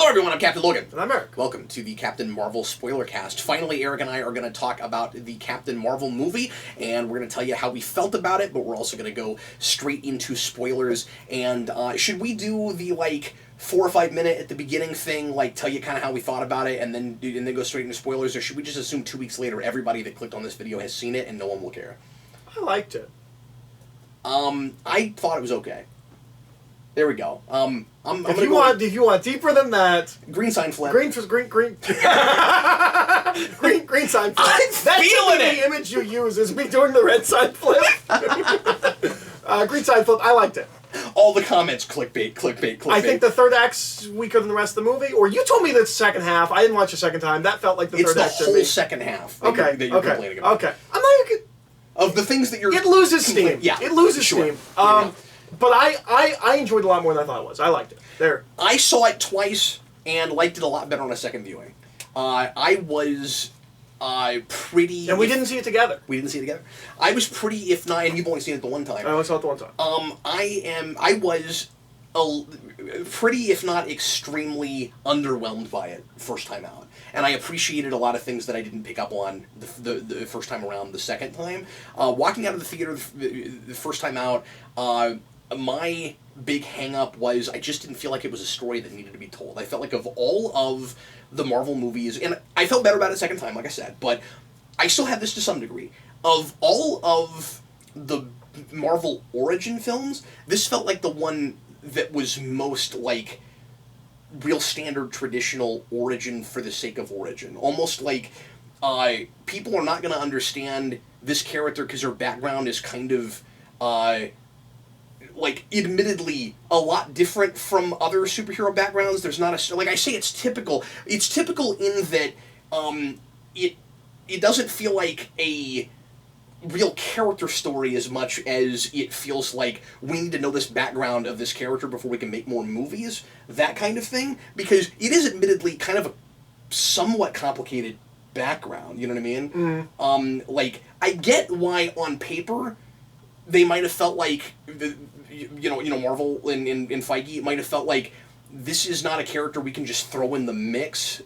Hello everyone, I'm Captain Logan. And I'm Eric. Welcome to the Captain Marvel Spoilercast. Finally, Eric and I are going to talk about the Captain Marvel movie, and we're going to tell you how we felt about it, but we're also going to go straight into spoilers. And should we do the, 4 or 5 minute at the beginning thing, tell you kind of how we thought about it, and then go straight into spoilers, or should we just assume 2 weeks later everybody that clicked on this video has seen it and no one will care? I liked it. I thought it was okay. There we go. If you want deeper than that, green sign flip. green sign flip. I'm feeling it. The image you use is me doing the red sign flip. Green sign flip. I liked it. All the comments, clickbait, clickbait, clickbait. I think the third act's weaker than the rest of the movie. Or you told me the second half. I didn't watch the second time. That felt like the third act to me. It's the whole second half that you're complaining about. Okay. I'm not even... Of the things that you're... It loses steam. Yeah. It loses steam. But I enjoyed it a lot more than I thought it was. I liked it. There. I saw it twice and liked it a lot better on a second viewing. I was pretty... And we didn't see it together. We didn't see it together. I was pretty, if not... And you've only seen it the one time. I only saw it the one time. I was pretty, if not extremely, underwhelmed by it first time out. And I appreciated a lot of things that I didn't pick up on the first time around the second time. Walking out of the theater the first time out, my big hang-up was I just didn't feel like it was a story that needed to be told. I felt like of all of the Marvel movies, and I felt better about it second time, like I said, but I still have this to some degree. Of all of the Marvel origin films, this felt like the one that was most like real standard traditional origin for the sake of origin. Almost like people are not going to understand this character because her background is kind of admittedly a lot different from other superhero backgrounds. There's not a... I say it's typical. It's typical in that it doesn't feel like a real character story as much as it feels like we need to know this background of this character before we can make more movies, that kind of thing, because it is admittedly kind of a somewhat complicated background, you know what I mean? I get why on paper they might have felt like, Marvel and Feige might have felt like this is not a character we can just throw in the mix,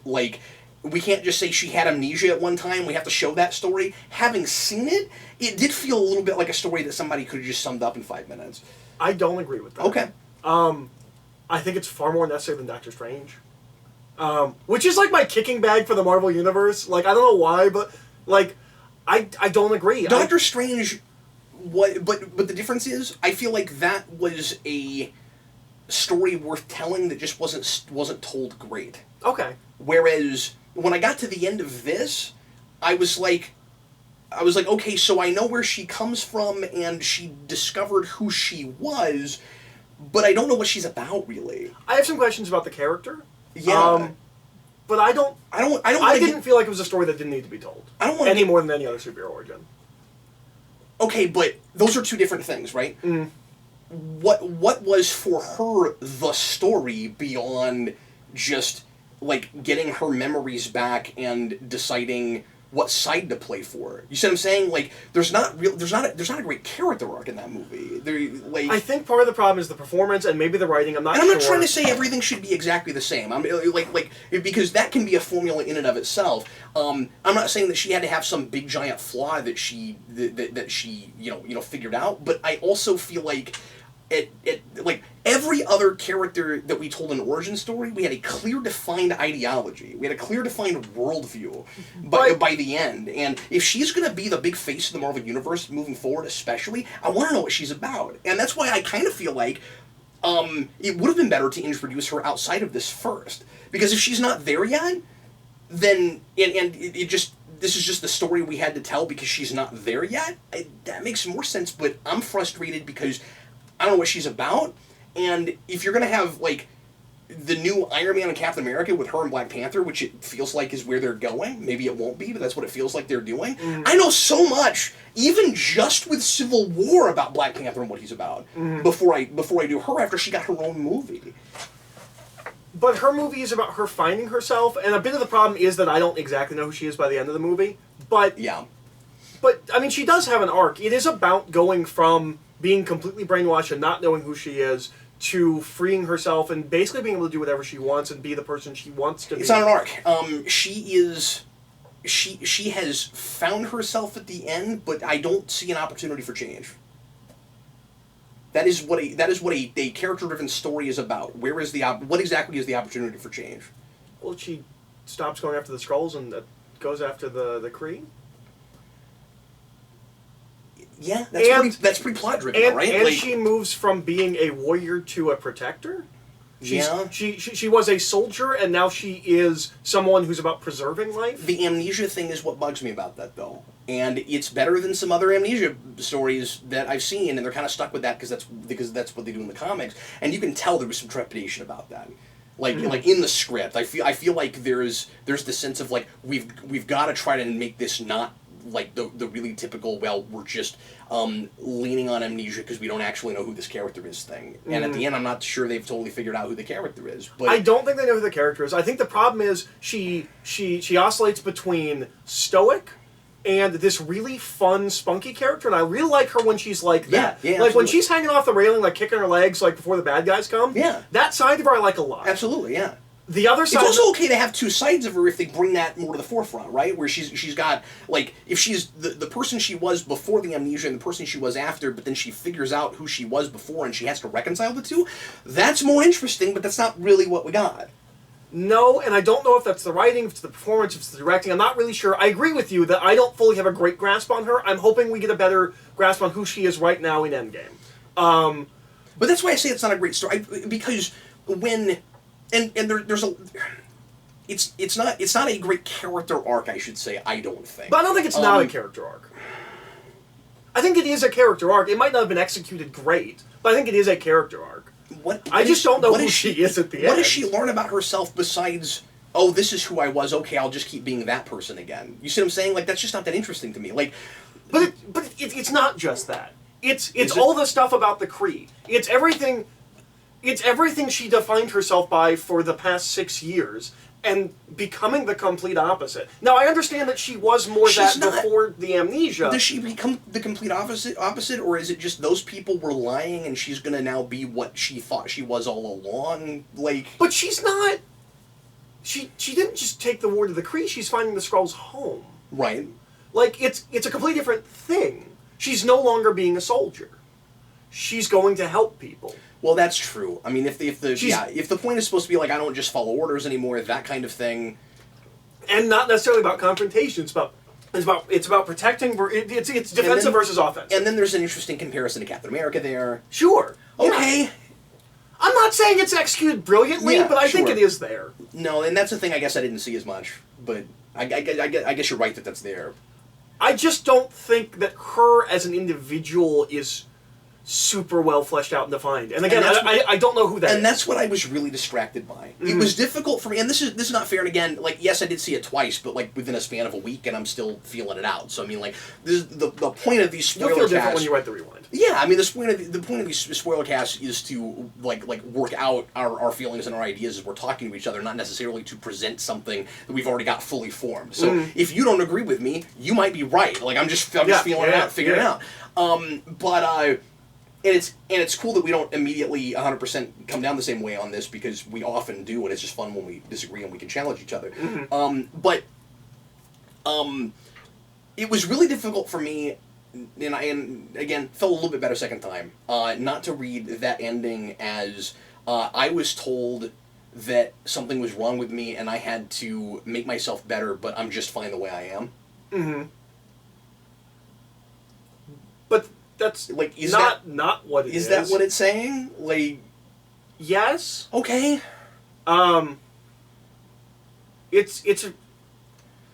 we can't just say she had amnesia at one time. We have to show that story. Having seen it, it did feel a little bit like a story that somebody could have just summed up in 5 minutes. I don't agree with that. Okay. I think it's far more necessary than Doctor Strange. Which is like my kicking bag for the Marvel Universe. I don't know why, but, I don't agree. Doctor Strange, but the difference is, I feel like that was a story worth telling that just wasn't told great. Okay. Whereas when I got to the end of this, I was like, okay, so I know where she comes from, and she discovered who she was, but I don't know what she's about, really. I have some questions about the character. Yeah. But I didn't feel like it was a story that didn't need to be told. I don't want any more than any other superhero origin. Okay, but those are two different things, right? Mm. What was for her the story beyond just getting her memories back and deciding what side to play for? You see what I'm saying? There's not a great character arc in that movie. I think part of the problem is the performance and maybe the writing. I'm not trying to say everything should be exactly the same. I'm because that can be a formula in and of itself. I'm not saying that she had to have some big giant flaw that she figured out, but I also feel like every other character that we told an origin story, we had a clear defined ideology. We had a clear defined worldview by the end. And if she's going to be the big face of the Marvel Universe moving forward especially, I want to know what she's about. And that's why I kind of feel like it would have been better to introduce her outside of this first. Because if she's not there yet, then... this is just the story we had to tell because she's not there yet. That makes more sense, but I'm frustrated because I don't know what she's about, and if you're going to have, the new Iron Man and Captain America with her and Black Panther, which it feels like is where they're going, maybe it won't be, but that's what it feels like they're doing. I know so much, even just with Civil War, about Black Panther and what he's about, before I do her after she got her own movie. But her movie is about her finding herself, and a bit of the problem is that I don't exactly know who she is by the end of the movie, but... Yeah. But, I mean, she does have an arc. It is about going from being completely brainwashed and not knowing who she is to freeing herself and basically being able to do whatever she wants and be the person she wants to be. It's not an arc. She has found herself at the end, but I don't see an opportunity for change. That is what a character-driven story is about. What exactly is the opportunity for change? Well, she stops going after the Skrulls and goes after the Kree. Yeah, that's pretty plot-driven, right? And she moves from being a warrior to a protector. Yeah. She was a soldier, and now she is someone who's about preserving life. The amnesia thing is what bugs me about that, though. And it's better than some other amnesia stories that I've seen, and they're kind of stuck with that because that's what they do in the comics. And you can tell there was some trepidation about that. Like in the script, I feel like there's the sense of like we've got to try to make this not like the really typical, well, we're just leaning on amnesia because we don't actually know who this character is thing. And at the end, I'm not sure they've totally figured out who the character is. But I don't think they know who the character is. I think the problem is she oscillates between stoic and this really fun, spunky character, and I really like her when she's like that. Yeah, like absolutely. when she's hanging off the railing, like kicking her legs, like before the bad guys come. Yeah. That side of her I like a lot. Absolutely, yeah. The other side. It's also okay to have two sides of her if they bring that more to the forefront, right? Where she's got like if she's the person she was before the amnesia and the person she was after, but then she figures out who she was before and she has to reconcile the two. That's more interesting, but that's not really what we got. No, and I don't know if that's the writing, if it's the performance, if it's the directing. I'm not really sure. I agree with you that I don't fully have a great grasp on her. I'm hoping we get a better grasp on who she is right now in Endgame. But that's why I say it's not a great story because when there's a it's not a great character arc, I should say. I don't think. But I don't think it's not a character arc. I think it is a character arc. It might not have been executed great, but I think it is a character arc. I just don't know who she is at the end. What does she learn about herself besides, oh, this is who I was, okay, I'll just keep being that person again? You see what I'm saying? Like, that's just not that interesting to me. Like, But it's not just that. It's all the stuff about the Kree. It's everything she defined herself by for the past 6 years, and becoming the complete opposite. Now, I understand that she was more before the amnesia. Does she become the complete opposite, or is it just those people were lying and she's gonna now be what she thought she was all along? Like, but she's not. She didn't just take the war to the Kree. She's finding the Skrulls home. Right. Like it's a completely different thing. She's no longer being a soldier. She's going to help people. Well, that's true. I mean, if the point is supposed to be like I don't just follow orders anymore, that kind of thing, and not necessarily about confrontation. It's about protecting. It's defensive versus offensive. And then there's an interesting comparison to Captain America there. Sure. Okay. Yeah. I'm not saying it's executed brilliantly, but I think it is there. No, and that's the thing I guess I didn't see as much, but I guess you're right that that's there. I just don't think that her as an individual is super well fleshed out and defined. And again, I don't know who that is. And that's what I was really distracted by. Mm-hmm. It was difficult for me, and this is not fair. And again, like, yes, I did see it twice, but like within a span of a week, and I'm still feeling it out. So I mean, like, this, the point of these spoiler You'll feel casts, different when you write the rewind. Yeah, I mean, the point of these spoiler casts is to like work out our feelings and our ideas as we're talking to each other, not necessarily to present something that we've already got fully formed. So if you don't agree with me, you might be right. Like I'm just feeling it out, figuring it out. And it's cool that we don't immediately 100% come down the same way on this because we often do, and it's just fun when we disagree and we can challenge each other. Mm-hmm. But it was really difficult for me, and again, felt a little bit better second time, not to read that ending as I was told that something was wrong with me and I had to make myself better, but I'm just fine the way I am. Mm-hmm. But that's like not what it is. Is that what it's saying? Like, yes. Okay. It's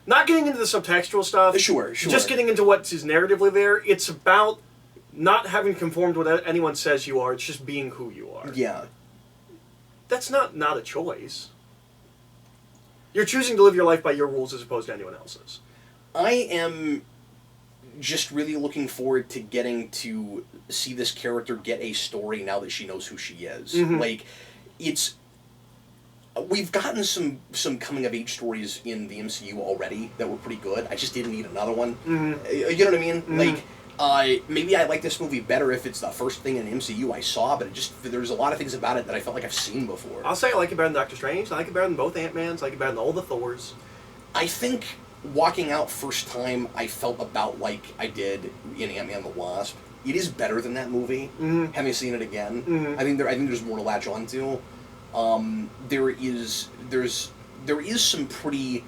not getting into the subtextual stuff. Sure. Just getting into what is narratively there. It's about not having conformed to what anyone says you are. It's just being who you are. Yeah. That's not a choice. You're choosing to live your life by your rules as opposed to anyone else's. I am just really looking forward to getting to see this character get a story now that she knows who she is. Mm-hmm. Like, we've gotten some coming of age stories in the MCU already that were pretty good. I just didn't need another one. Mm-hmm. You know what I mean? Mm-hmm. Like, maybe I like this movie better if it's the first thing in an MCU I saw, but there's a lot of things about it that I felt like I've seen before. I'll say I like it better than Doctor Strange. I like it better than both Ant-Mans. I like it better than all the Thors. I think walking out first time, I felt about like I did in Ant-Man the Wasp. It is better than that movie. Mm-hmm. Having seen it again, Mm-hmm. I think there's more to latch onto. There is some pretty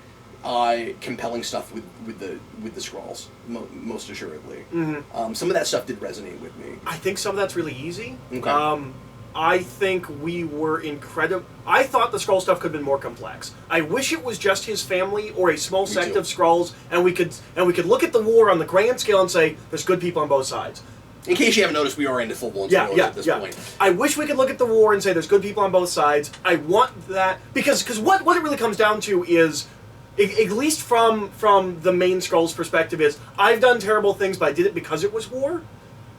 compelling stuff with the Skrulls, most assuredly. Mm-hmm. Some of that stuff did resonate with me. I think some of that's really easy. Okay. I think we were incredible. I thought the Skrull stuff could have been more complex. I wish it was just his family or a small sect of Skrulls, and we could look at the war on the grand scale and say there's good people on both sides. In case you haven't noticed, we are into full-blown spoilers at this point. I wish we could look at the war and say there's good people on both sides. I want that because what it really comes down to is, at least from the main Skrulls' perspective, is I've done terrible things, but I did it because it was war.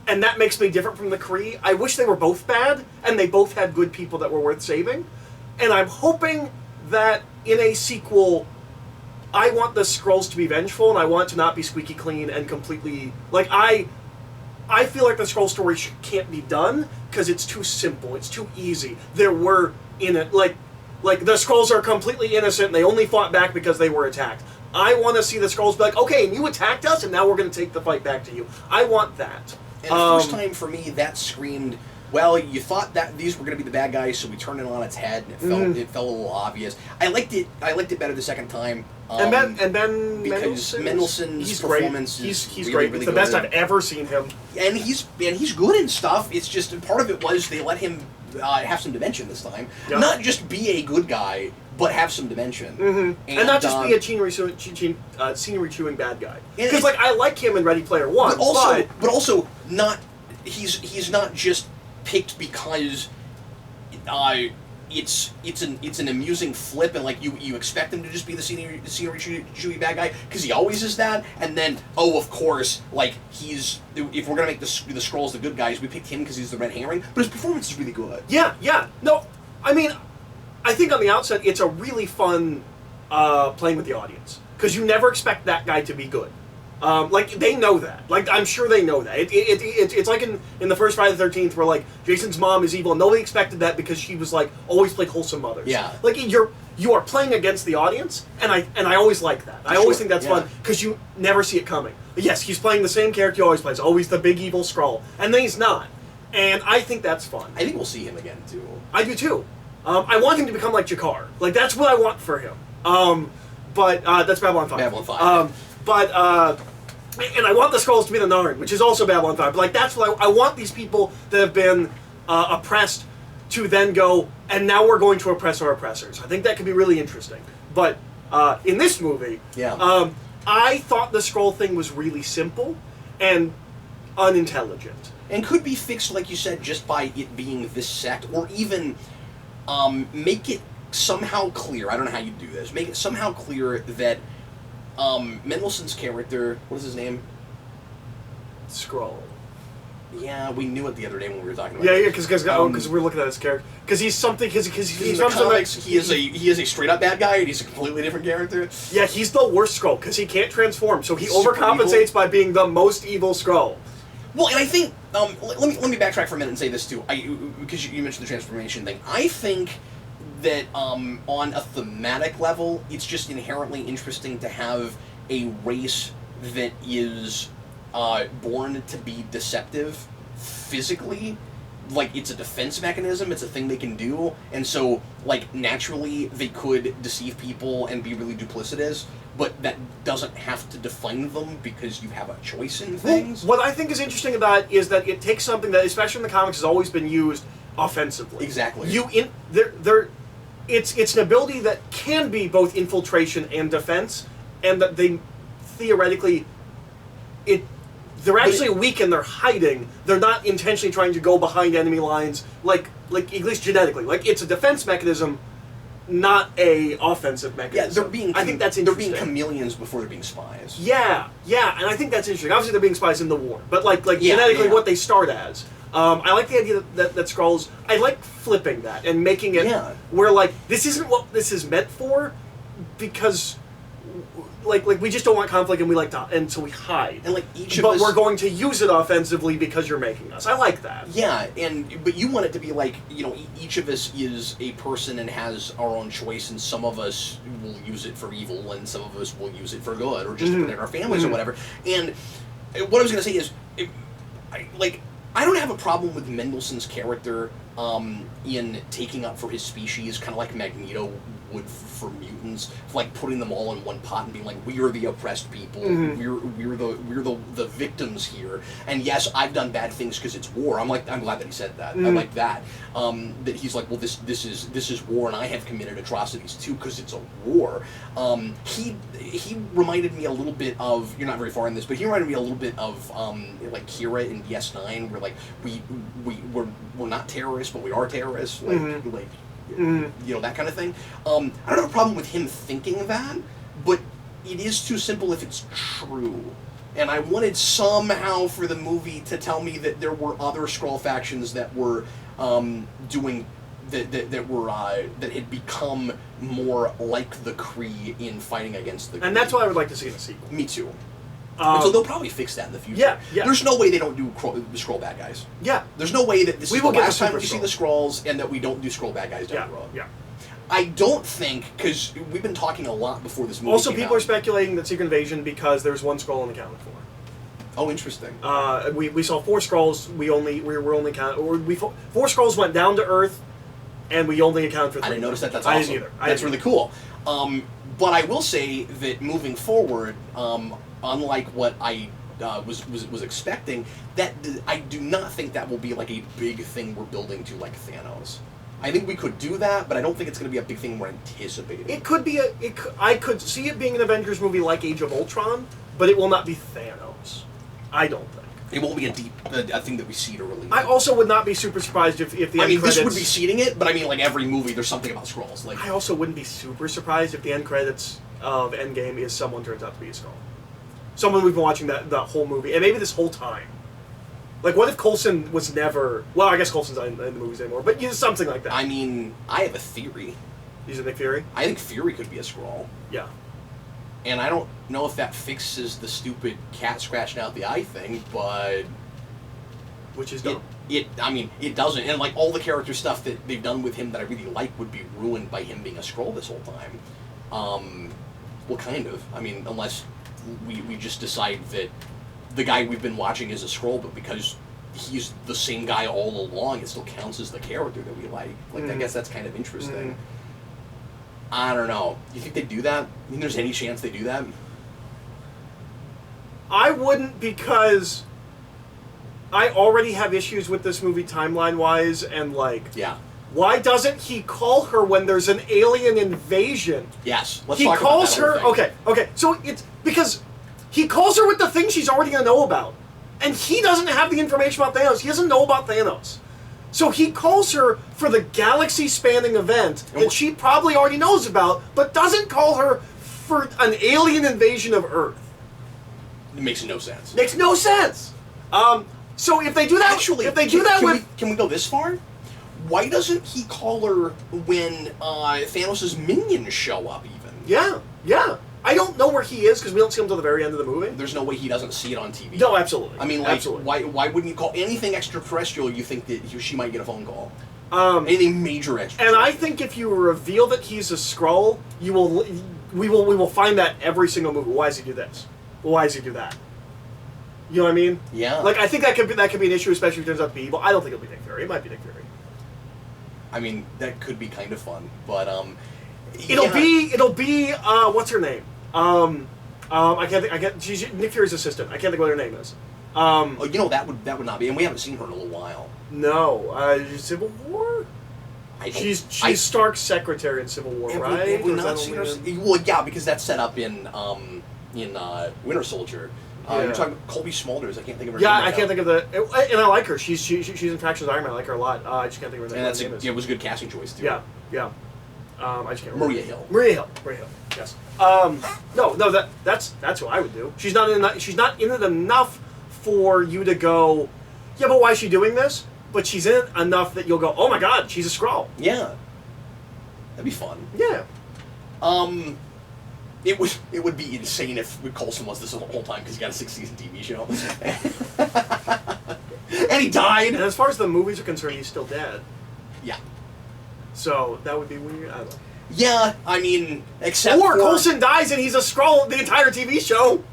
And that makes me different from the Kree. I wish they were both bad, and they both had good people that were worth saving. And I'm hoping that in a sequel, I want the Skrulls to be vengeful, and I want it to not be squeaky clean and completely... Like, I feel like the Skrull story can't be done, because it's too simple, it's too easy. There were, like the Skrulls are completely innocent, and they only fought back because they were attacked. I want to see the Skrulls be like, okay, and you attacked us, and now we're going to take the fight back to you. I want that. And the first time for me, that screamed, well, you thought that these were going to be the bad guys, so we turned it on its head, and it felt a little obvious. I liked it better the second time. And Ben because Mendelsohn's performance is he's really, great. really It's the best I've ever seen him. And he's good and stuff. It's just part of it was they let him have some dimension this time, not just be a good guy, but have some dimension, and not just be a scenery chewing bad guy. Because I like him in Ready Player One, but also not. He's not just picked because it's an amusing flip, and like you expect him to just be the scenery chewy bad guy because he always is that, and then of course like if we're gonna make the Skrulls the good guys, we picked him because he's the red herring, but his performance is really good. Yeah. No, I mean, I think on the outset it's a really fun playing with the audience because you never expect that guy to be good. Like they know that. Like I'm sure they know that. It's like in the first Friday the 13th where like Jason's mom is evil and nobody expected that because she was like always played wholesome mothers. Yeah. Like you are playing against the audience, and I always like that. I always think that's fun because you never see it coming. But yes, he's playing the same character he always plays, always the big evil Skrull, and then he's not. And I think that's fun. I think we'll see him again too. I do too. I want him to become like Jakar. Like that's what I want for him. But that's Babylon 5. Babylon 5. And I want the Skrulls to be the Narn, which is also Babylon 5. But like that's what I want these people that have been oppressed to then go, and now we're going to oppress our oppressors. I think that could be really interesting. But in this movie, I thought the Skrull thing was really simple and unintelligent. And could be fixed, like you said, just by it being this sect, or even make it somehow clear. I don't know how you do this. Make it somehow clear that Mendelsohn's character, what is his name? Skrull. Yeah, we knew it the other day when we were talking about it. Yeah, because we're looking at his character. Because he's something. Because he's from comics. He is a straight up bad guy, and he's a completely different character. Yeah, he's the worst Skrull because he can't transform, so he overcompensates by being the most evil Skrull. Well, and I think let me backtrack for a minute and say this too. Because you mentioned the transformation thing. I think that on a thematic level, it's just inherently interesting to have a race that is born to be deceptive physically. Like, it's a defense mechanism, it's a thing they can do, and so, like, naturally they could deceive people and be really duplicitous, but that doesn't have to define them because you have a choice in things. What I think is interesting about it is that it takes something that, especially in the comics, has always been used offensively. Exactly. It's an ability that can be both infiltration and defense, and that they theoretically they're actually weak and they're hiding. They're not intentionally trying to go behind enemy lines, like at least genetically. Like it's a defense mechanism, not a offensive mechanism. Yeah, I think that's interesting. They're being chameleons before they're being spies. Yeah, and I think that's interesting. Obviously, they're being spies in the war, but genetically, what they start as. I like the idea that Skrulls. I like flipping that and making it where like this isn't what this is meant for, because like we just don't want conflict, and we like to, and so we hide. And like each of but us, we're going to use it offensively because you're making us. I like that. Yeah, but you want it to be like, you know, each of us is a person and has our own choice, and some of us will use it for evil, and some of us will use it for good, or just to protect our families or whatever. And what I was going to say is, I don't have a problem with Mendelssohn's character in taking up for his species, kind of like Magneto would for mutants, like putting them all in one pot and being like, we are the oppressed people, we're the victims here, and yes, I've done bad things because it's war. I'm glad that he said that. I like that. That he's like, well, this is war, and I have committed atrocities too because it's a war. He reminded me a little bit of, you're not very far in this, but he reminded me a little bit of like Kira in DS9, where like we're not terrorists, but we are terrorists, you know, that kind of thing. I don't have a problem with him thinking that, but it is too simple if it's true. And I wanted somehow for the movie to tell me that there were other Skrull factions that were doing that had become more like the Kree in fighting against the Kree. And that's what I would like to see in a sequel. Me too. And so they'll probably fix that in the future. Yeah. There's no way they don't do the Skrull bad guys. Yeah. There's no way that this is the last time we see the Skrulls. Skrulls and that we don't do Skrull bad guys down the road. Yeah. I don't think, because we've been talking a lot before this movie Also, came people out. are speculating that Secret Invasion because there's one Skrull unaccounted for. Oh, interesting. We saw 4 Skrulls. We were only counted. 4 Skrulls went down to Earth, and we only accounted for 3. I didn't notice that. That's I awesome. didn't either. That's really cool. But I will say that moving forward, unlike what I was expecting, that I do not think that will be like a big thing we're building to like Thanos. I think we could do that, but I don't think it's going to be a big thing we're anticipating. It could be I could see it being an Avengers movie like Age of Ultron, but it will not be Thanos. I don't think. It won't be a thing that we see to release. I also would not be super surprised if the end credits... this would be seeding it, but I mean, like every movie, there's something about Skrulls. Like, I also wouldn't be super surprised if the end credits of Endgame is someone turns out to be a Skrull. Someone we've been watching that whole movie, and maybe this whole time. Like, what if Coulson was never... Well, I guess Coulson's not in the movies anymore, but something like that. I mean, I have a theory. He's a Nick Fury? I think Fury could be a Skrull. Yeah. And I don't know if that fixes the stupid cat scratching out the eye thing, but... Which is dumb. It doesn't. And, like, all the character stuff that they've done with him that I really like would be ruined by him being a Skrull this whole time. Well, kind of. I mean, unless we just decide that the guy we've been watching is a Skrull, but because he's the same guy all along, it still counts as the character that we like. Like, I guess that's kind of interesting. I don't know. You think they do that? You think there's any chance they do that? I wouldn't, because I already have issues with this movie timeline-wise, and, like... Yeah. Why doesn't he call her when there's an alien invasion? Yes. Let's he talk calls about that whole her... thing. Okay. So it's... Because he calls her with the thing she's already going to know about. And he doesn't have the information about Thanos. He doesn't know about Thanos. So he calls her for the galaxy-spanning event that she probably already knows about, but doesn't call her for an alien invasion of Earth. It makes no sense. Makes no sense. So if they do that... Actually, if they do that with... Can we go this far? Why doesn't he call her when Thanos' minions show up, even? Yeah. I don't know where he is, because we don't see him until the very end of the movie. There's no way he doesn't see it on TV. No, absolutely. I mean, like, absolutely. why wouldn't you call anything extraterrestrial? You think that she might get a phone call? Anything major extraterrestrial. And I think if you reveal that he's a Skrull, we will find that every single movie. Why does he do this? Why does he do that? You know what I mean? Yeah. Like, I think that could be an issue, especially if it turns out to be evil. I don't think it'll be Nick Fury. It might be Nick Fury. I mean, that could be kind of fun, but it'll be what's her name? She's Nick Fury's assistant. I can't think what her name is. Oh, you know, that would not be, and we haven't seen her in a little while. No, Civil War. She's Stark's secretary in Civil War, right? Have we not seen her? Well, yeah, because that's set up in Winter Soldier. You're talking about Colby Smulders. I can't think of her name. Yeah, right I can't now. think of and I like her. She's in Fractions of Iron Man. I like her a lot. I just can't think of her name. And it was a good casting choice too. Yeah. I just can't remember. Maria Hill. Yes. No. That's who I would do. She's not in it enough for you to go, yeah, but why is she doing this? But she's in it enough that you'll go, oh my God, she's a Skrull. Yeah. That'd be fun. Yeah. It would be insane if Coulson was this the whole time because he got a 6-season TV show. And he died! And as far as the movies are concerned, he's still dead. Yeah. So, that would be weird. I don't know. Yeah, I mean, except or Coulson dies and he's a Skrull the entire TV show!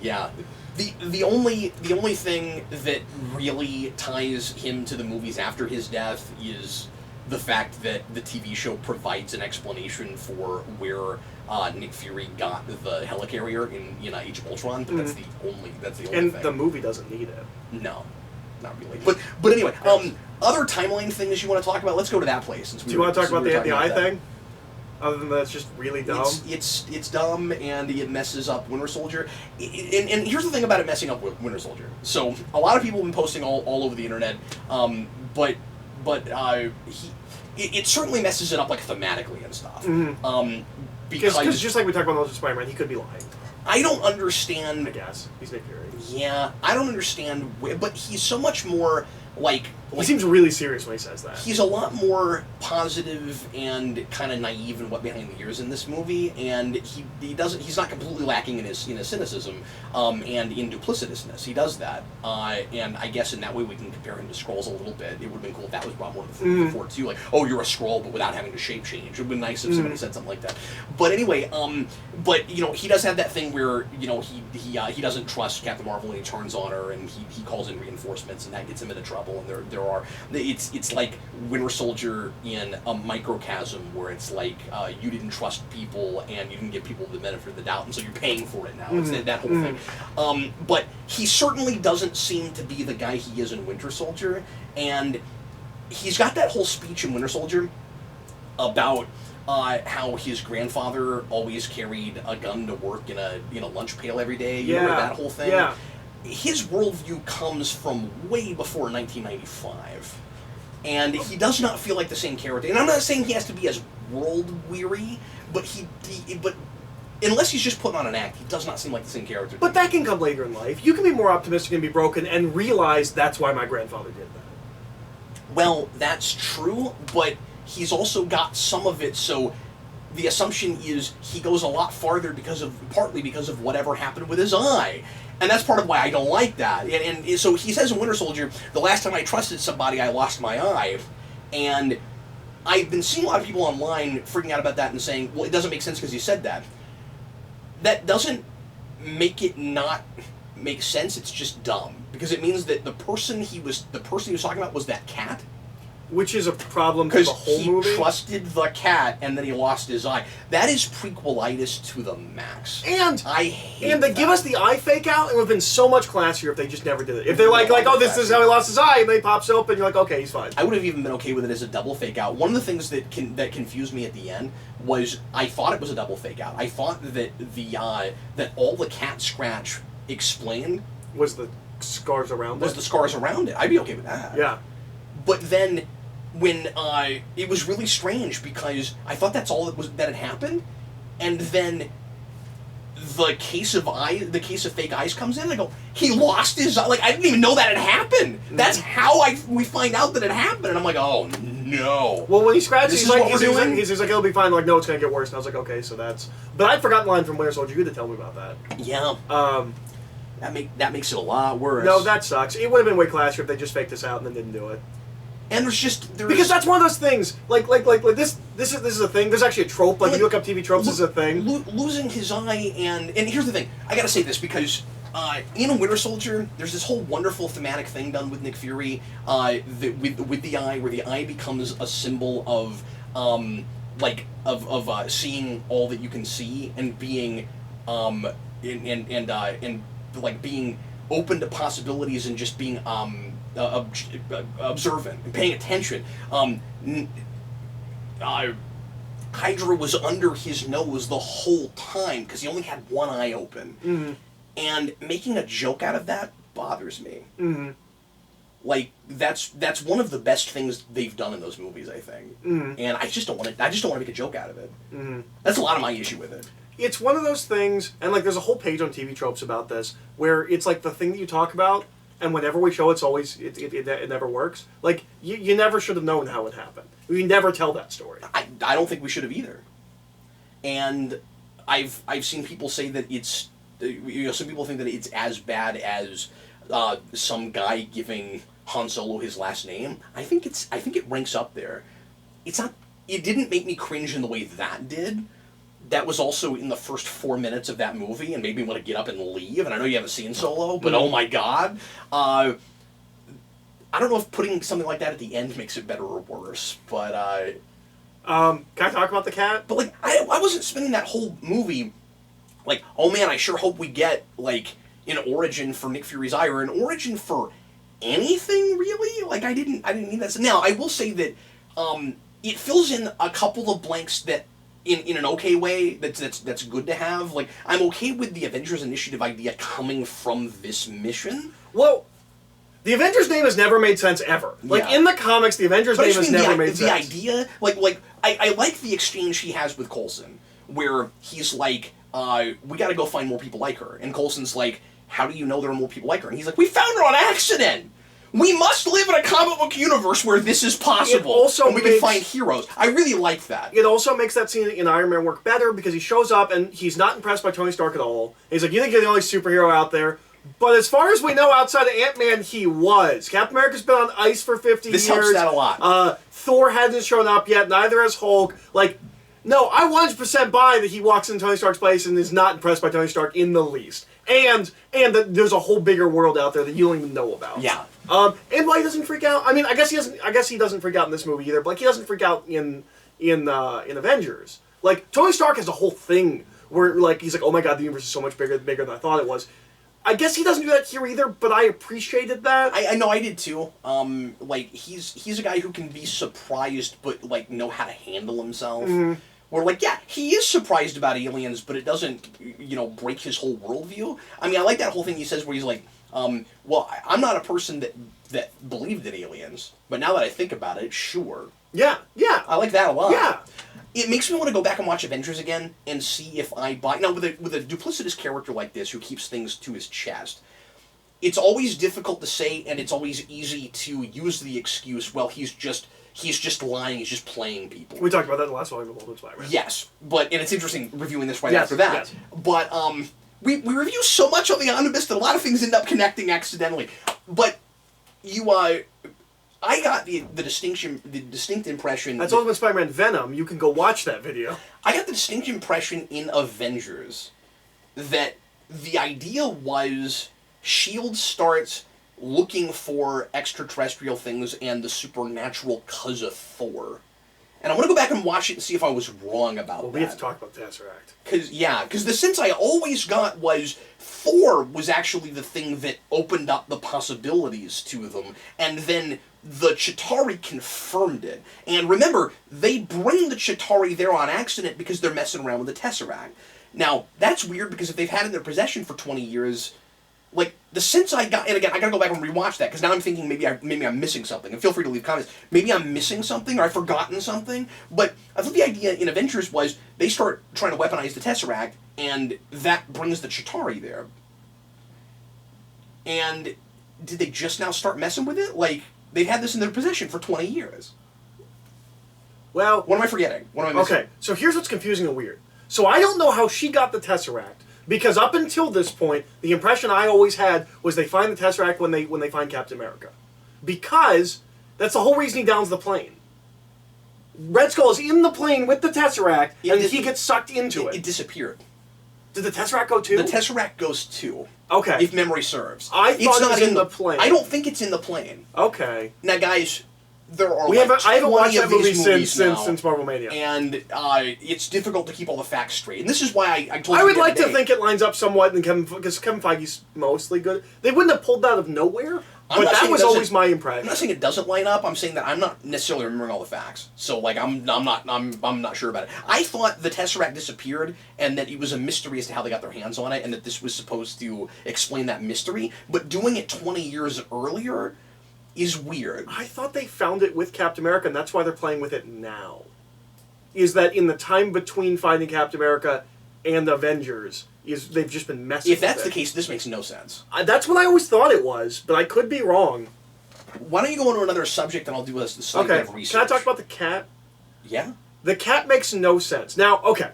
Yeah. The only thing that really ties him to the movies after his death is the fact that the TV show provides an explanation for where Nick Fury got the helicarrier in Age of Ultron, but that's the only and thing. The movie doesn't need it. No, not really. But anyway, other timeline things you want to talk about? Let's go to that place. Since Do you want to talk about the eye thing? Other than that, it's just really dumb. It's dumb, and it messes up Winter Soldier. And here's the thing about it messing up Winter Soldier. So a lot of people have been posting all over the internet, but it certainly messes it up like thematically and stuff. Mm-hmm. Because just like we talked about Ultimate Spider-Man, he could be lying. I don't understand. I guess he's Nick Fury. Yeah, I don't understand. But he's so much more like he seems really serious when he says that. He's a lot more positive and kind of naive in what behind the ears in this movie, and he's not completely lacking in his cynicism and in duplicitousness. He does that, and I guess in that way we can compare him to Skrulls a little bit. It would have been cool if that was brought more before too, like, oh, you're a Skrull, but without having to shape change. It would have been nice if somebody said something like that. But anyway, but he does have that thing where he doesn't trust Captain Marvel and he turns on her and he calls in reinforcements and that gets him into trouble. And it's like Winter Soldier in a microcosm where it's like you didn't trust people and you didn't give people the benefit of the doubt, and so you're paying for it now. It's that whole thing. But he certainly doesn't seem to be the guy he is in Winter Soldier, and he's got that whole speech in Winter Soldier about how his grandfather always carried a gun to work in a lunch pail every day. You remember that whole thing? Yeah. His worldview comes from way before 1995, and he does not feel like the same character. And I'm not saying he has to be as world-weary, but but unless he's just putting on an act, he does not seem like the same character. But that can come later in life. You can be more optimistic and be broken and realize that's why my grandfather did that. Well, that's true, but he's also got some of it, so the assumption is he goes a lot farther partly because of whatever happened with his eye. And that's part of why I don't like that. And so he says in Winter Soldier, the last time I trusted somebody, I lost my eye. And I've been seeing a lot of people online freaking out about that and saying, well, it doesn't make sense because he said that. That doesn't make it not make sense, it's just dumb. Because it means that the person he was talking about was that cat. Which is a problem for the whole movie. Because he trusted the cat and then he lost his eye. That is prequelitis to the max. And I hate and they give us the eye fake out, it would have been so much classier if they just never did it. If they're like, oh, this is how he lost his eye, and then he pops open, you're like, okay, he's fine. I would have even been okay with it as a double fake out. One of the things that confused me at the end was I thought it was a double fake out. I thought that that all the cat scratch explained was the scars around it. Was the scars around it. I'd be okay with that. Yeah. But then when it was really strange because I thought that's all that had happened, and then the case of fake eyes comes in and I go, he lost his eye. Like, I didn't even know that had happened. That's how we find out that it happened, and I'm like, oh no. Well, when he scratches, he's like, it'll be fine. I'm like, no, it's gonna get worse. And I was like, okay, so that's. But I'd forgotten the line from Winter Soldier. You had to tell me about that. Yeah. That makes it a lot worse. No, that sucks. It would have been way classier if they just faked this out and then didn't do it. And because that's one of those things. Like this is a thing. There's actually a trope. Like, you look up TV tropes, this is a thing. Losing his eye, and here's the thing. I gotta say this because in Winter Soldier, there's this whole wonderful thematic thing done with Nick Fury with the eye, where the eye becomes a symbol of seeing all that you can see and being and being open to possibilities and just being observant and paying attention. Hydra was under his nose the whole time because he only had one eye open, and making a joke out of that bothers me. Like, that's one of the best things they've done in those movies, I think. And I just don't want to make a joke out of it. That's a lot of my issue with it. It's one of those things, and like there's a whole page on TV tropes about this, where it's like the thing that you talk about, and whenever we show it's always, it never works. Like, you never should have known how it happened. We never tell that story. I don't think we should have either. And I've seen people say that it's, some people think that it's as bad as some guy giving Han Solo his last name. I think it ranks up there. It's not. It didn't make me cringe in the way that did. That was also in the first 4 minutes of that movie, and made me want to get up and leave. And I know you haven't seen Solo, but oh my god. I don't know if putting something like that at the end makes it better or worse, but can I talk about the cat? But like, I wasn't spending that whole movie like, oh man, I sure hope we get like an origin for Nick Fury's eye, or an origin for anything really. Like, I didn't need that. Now I will say that it fills in a couple of blanks that in an okay way. That's good to have. Like, I'm okay with the Avengers Initiative idea coming from this mission. Well, the Avengers name has never made sense ever. Like, in the comics, the Avengers name has never made sense. The idea, I like the exchange he has with Coulson, where he's like, we gotta go find more people like her. And Coulson's like, how do you know there are more people like her? And he's like, we found her on accident! We must live in a comic book universe where this is possible, and we can find heroes. I really like that. It also makes that scene in Iron Man work better, because he shows up and he's not impressed by Tony Stark at all. He's like, you think you're the only superhero out there? But as far as we know, outside of Ant-Man, he was. Captain America's been on ice for 50 years. This helps that a lot. Thor hasn't shown up yet, neither has Hulk. Like, no, I 100% buy that he walks into Tony Stark's place and is not impressed by Tony Stark in the least. And that there's a whole bigger world out there that you don't even know about. Yeah. And why he doesn't freak out? I mean, I guess he doesn't freak out in this movie either, but like, he doesn't freak out in Avengers. Like, Tony Stark has a whole thing where, like, he's like, oh my god, the universe is so much bigger than I thought it was. I guess he doesn't do that here either, but I appreciated that. I know, I did too. Like, he's a guy who can be surprised, but, like, know how to handle himself. Mm-hmm. Where, like, yeah, he is surprised about aliens, but it doesn't, break his whole worldview. I mean, I like that whole thing he says where he's like, well, I'm not a person that believed in aliens, but now that I think about it, sure. Yeah. I like that a lot. Yeah. It makes me want to go back and watch Avengers again and see if I buy... Now, with a duplicitous character like this who keeps things to his chest, it's always difficult to say, and it's always easy to use the excuse, well, he's just lying, he's just playing people. We talked about that in the last volume of Ultimate Spider-Man. Yes, and it's interesting reviewing this after that. Yes. But we review so much on the omnibus that a lot of things end up connecting accidentally. But I got the distinct impression... That's Ultimate Spider-Man Venom. You can go watch that video. I got the distinct impression in Avengers that the idea was S.H.I.E.L.D. starts looking for extraterrestrial things and the supernatural because of Thor. And I want to go back and watch it and see if I was wrong about that. We have to talk about Tesseract. Because the sense I always got was Thor was actually the thing that opened up the possibilities to them, and then the Chitauri confirmed it. And remember, they bring the Chitauri there on accident because they're messing around with the Tesseract. Now, that's weird because if they've had it in their possession for 20 years... Like, the sense I got, and again, I gotta go back and rewatch that, because now I'm thinking maybe I'm missing something, and feel free to leave comments. Maybe I'm missing something, or I've forgotten something, but I thought the idea in Avengers was they start trying to weaponize the Tesseract, and that brings the Chitauri there. And did they just now start messing with it? Like, they've had this in their possession for 20 years. Well... What am I forgetting? What am I missing? Okay, so here's what's confusing and weird. So I don't know how she got the Tesseract. Because up until this point, the impression I always had was they find the Tesseract when they find Captain America. Because that's the whole reason he downs the plane. Red Skull is in the plane with the Tesseract, and he gets sucked into it. It disappeared. Did the Tesseract go too? The Tesseract goes too. Okay. If memory serves. I thought it was in the plane. I don't think it's in the plane. Okay. Now, guys... There are I haven't watched that movie since Marvel Mania. And it's difficult to keep all the facts straight. And this is why I told you I would like to think it lines up somewhat, because Kevin Feige's mostly good. They wouldn't have pulled that out of nowhere, but that was always my impression. I'm not saying it doesn't line up. I'm saying that I'm not necessarily remembering all the facts. So, like, I'm not sure about it. I thought the Tesseract disappeared, and that it was a mystery as to how they got their hands on it, and that this was supposed to explain that mystery. But doing it 20 years earlier... is weird. I thought they found it with Captain America, and that's why they're playing with it now. Is that in the time between finding Captain America and the Avengers, they've just been messing with it. If that's the case, this makes no sense. That's what I always thought it was, but I could be wrong. Why don't you go into another subject, and I'll do a slight bit of research. Can I talk about the cat? Yeah. The cat makes no sense. Now, okay.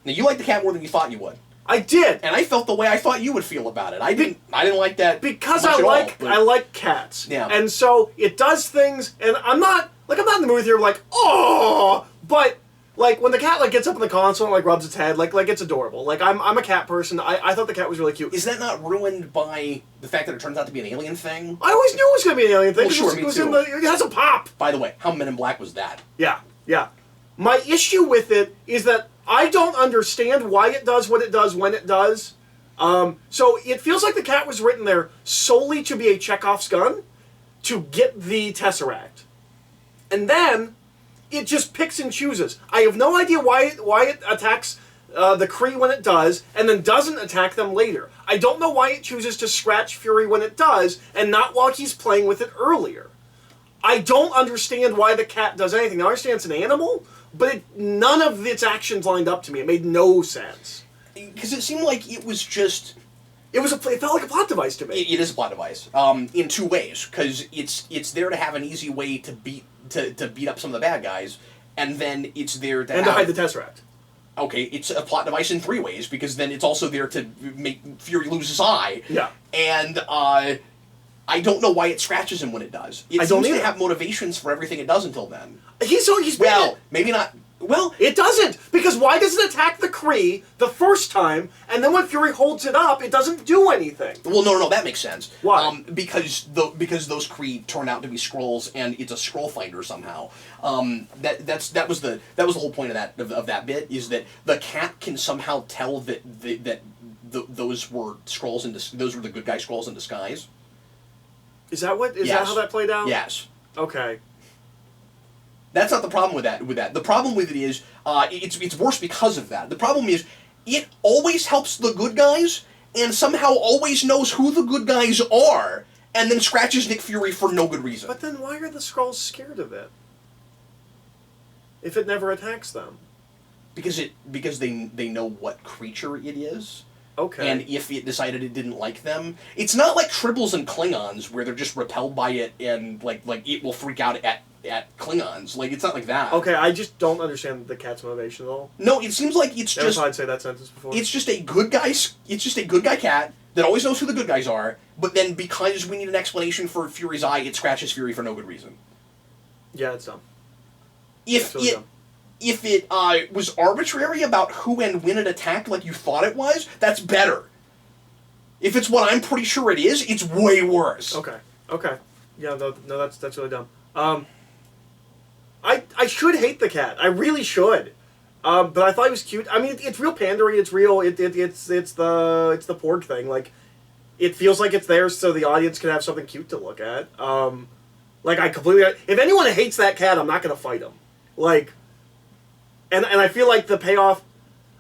Now, you like the cat more than you thought you would. I did. And I felt the way I thought you would feel about it. I didn't like that because much I like cats. Yeah. And so it does things, and I'm not in the mood here like, oh, but like when the cat like gets up in the console and like rubs its head, like it's adorable. Like I'm a cat person. I thought the cat was really cute. Is that not ruined by the fact that it turns out to be an alien thing? I always knew it was gonna be an alien thing. Well, sure, me too. It has a pop. By the way, how Men in Black was that? Yeah. My issue with it is that I don't understand why it does what it does when it does. So it feels like the cat was written there solely to be a Chekhov's gun to get the Tesseract. And then it just picks and chooses. I have no idea why it attacks the Kree when it does, and then doesn't attack them later. I don't know why it chooses to scratch Fury when it does, and not while he's playing with it earlier. I don't understand why the cat does anything. I understand it's an animal, but none of its actions lined up to me. It made no sense. Because it seemed like it was just... It felt like a plot device to me. It is a plot device, in two ways. Because it's there to have an easy way to beat up some of the bad guys, and then it's there to to hide the Tesseract. Okay, it's a plot device in three ways, because then it's also there to make Fury lose his eye. Yeah. And I don't know why it scratches him when it does. It seems to have motivations for everything it does until then. Maybe not. Well, it doesn't, because why does it attack the Kree the first time, and then when Fury holds it up, it doesn't do anything? Well, no, that makes sense. Why? Because those Kree turn out to be Skrulls, and it's a Skrull finder somehow. That was the whole point of that bit, is that the cat can somehow tell that those were Skrulls those were the good guy Skrulls in disguise. Is that how that played out? Yes. Okay. That's not the problem with that. The problem with it is, it's worse because of that. The problem is, it always helps the good guys, and somehow always knows who the good guys are, and then scratches Nick Fury for no good reason. But then why are the Skrulls scared of it? If it never attacks them? Because they know what creature it is. Okay. And if it decided it didn't like them, it's not like Tribbles and Klingons where they're just repelled by it and like it will freak out at Klingons. Like, it's not like that. Okay, I just don't understand the cat's motivation at all. No, it seems like it's just... I'd say that sentence before. It's just a good guy cat that always knows who the good guys are, but then because we need an explanation for Fury's eye, it scratches Fury for no good reason. Yeah, it's dumb. If it was arbitrary about who and when it attacked like you thought it was, that's better. If it's what I'm pretty sure it is, it's way worse. Okay. Yeah, no, that's really dumb. I should hate the cat. I really should. But I thought he was cute. I mean, it's real pandery. It's real. It's the Porg thing. Like, it feels like it's there so the audience can have something cute to look at. If anyone hates that cat, I'm not gonna fight him. Like, and I feel like the payoff.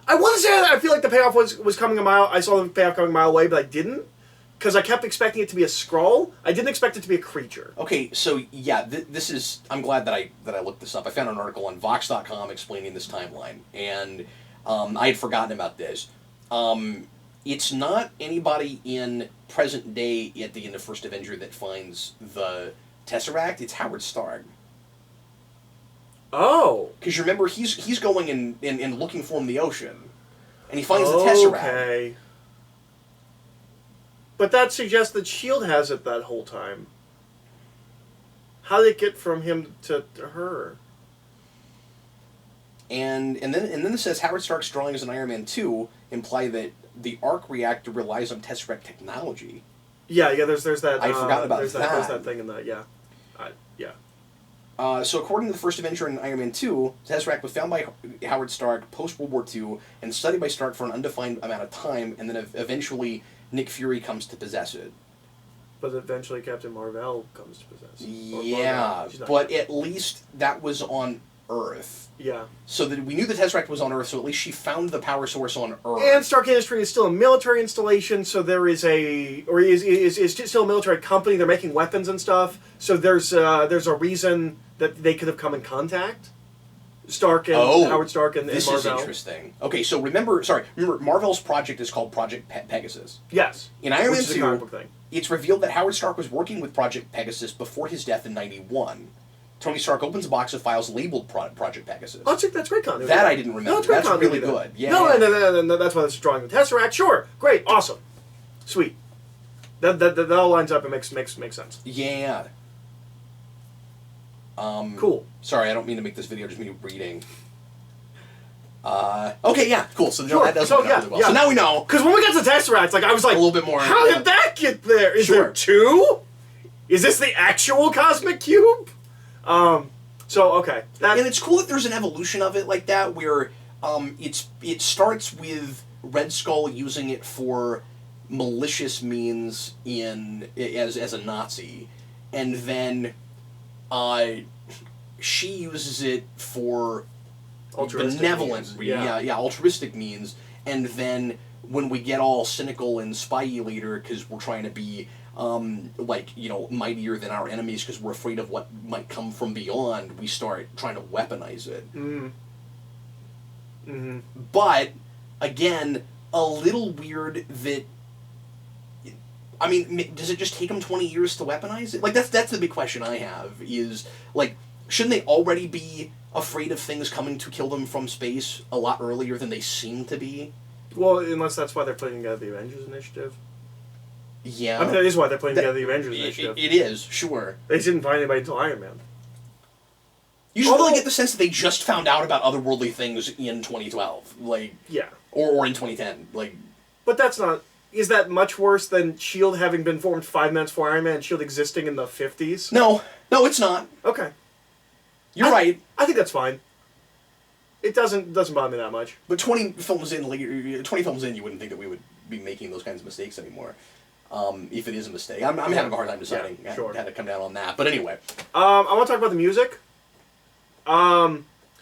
I want to say that I feel like the payoff was coming a mile. I saw the payoff coming a mile away, but I didn't. Because I kept expecting it to be a Skrull. I didn't expect it to be a creature. Okay, so yeah, this is... I'm glad that I looked this up. I found an article on Vox.com explaining this timeline, and I had forgotten about this. It's not anybody in present day at the end of First Avenger that finds the Tesseract. It's Howard Stark. Oh. Because you remember, he's going and looking for him in the ocean, and he finds the Tesseract. Okay. But that suggests that S.H.I.E.L.D. has it that whole time. How did it get from him to her? And then it says Howard Stark's drawings in Iron Man 2 imply that the arc reactor relies on Tesseract technology. Yeah. There's that. I forgot about that. There's that thing in that. Yeah. So according to the first Avenger in Iron Man 2, Tesseract was found by Howard Stark post-World War II and studied by Stark for an undefined amount of time, and then eventually Nick Fury comes to possess it. But eventually Captain Marvel comes to possess it. Yeah, but at least that was on Earth. Yeah. So that we knew the Tesseract was on Earth, so at least she found the power source on Earth. And Stark Industries is still a military installation, so there is is still a military company. They're making weapons and stuff. So there's a reason that they could have come in contact. Stark and Howard Stark and this Marvel. Is interesting. Okay, so remember, Marvel's project is called Project Pegasus. Yes. In Iron Man 2, thing. It's revealed that Howard Stark was working with Project Pegasus before his death in '91. Tony Stark opens a box of files labeled Project Pegasus. Oh, that's great continuity. That I didn't remember. No, that's really good. Yeah. No, that's why it's drawing the Tesseract. Sure, great, awesome, sweet. That all lines up and makes sense. Yeah. Cool. Sorry, I don't mean to make this video just me reading. Okay, yeah, cool. So Sure. that does So, work out yeah, really well. yeah. So now we know. Because when we got to Tesseract, like I was like, A little bit more. How did that get there? Is Sure. there two? Is this the actual cosmic cube? So okay, And it's cool that there's an evolution of it like that, where it starts with Red Skull using it for malicious means as a Nazi, and then she uses it for benevolent, altruistic means, and then when we get all cynical and spyy later because we're trying to be mightier than our enemies because we're afraid of what might come from beyond, we start trying to weaponize it. But again, a little weird that. I mean, does it just take them 20 years to weaponize it? Like, that's the big question I have, is, like, shouldn't they already be afraid of things coming to kill them from space a lot earlier than they seem to be? Well, unless that's why they're putting together the Avengers Initiative. Yeah. I mean, that is why they're putting together the Avengers Initiative. It is, sure. They didn't find anybody until Iron Man. You just really get the sense that they just found out about otherworldly things in 2012. Like... Yeah. Or in 2010. Like... But that's not... Is that much worse than S.H.I.E.L.D. having been formed 5 minutes before Iron Man and S.H.I.E.L.D. existing in the 50s? No, it's not. Okay. You're right. I think that's fine. It doesn't bother me that much. But 20 films in, you wouldn't think that we would be making those kinds of mistakes anymore. If it is a mistake. I'm having a hard time deciding how to come down on that. But anyway. I want to talk about the music.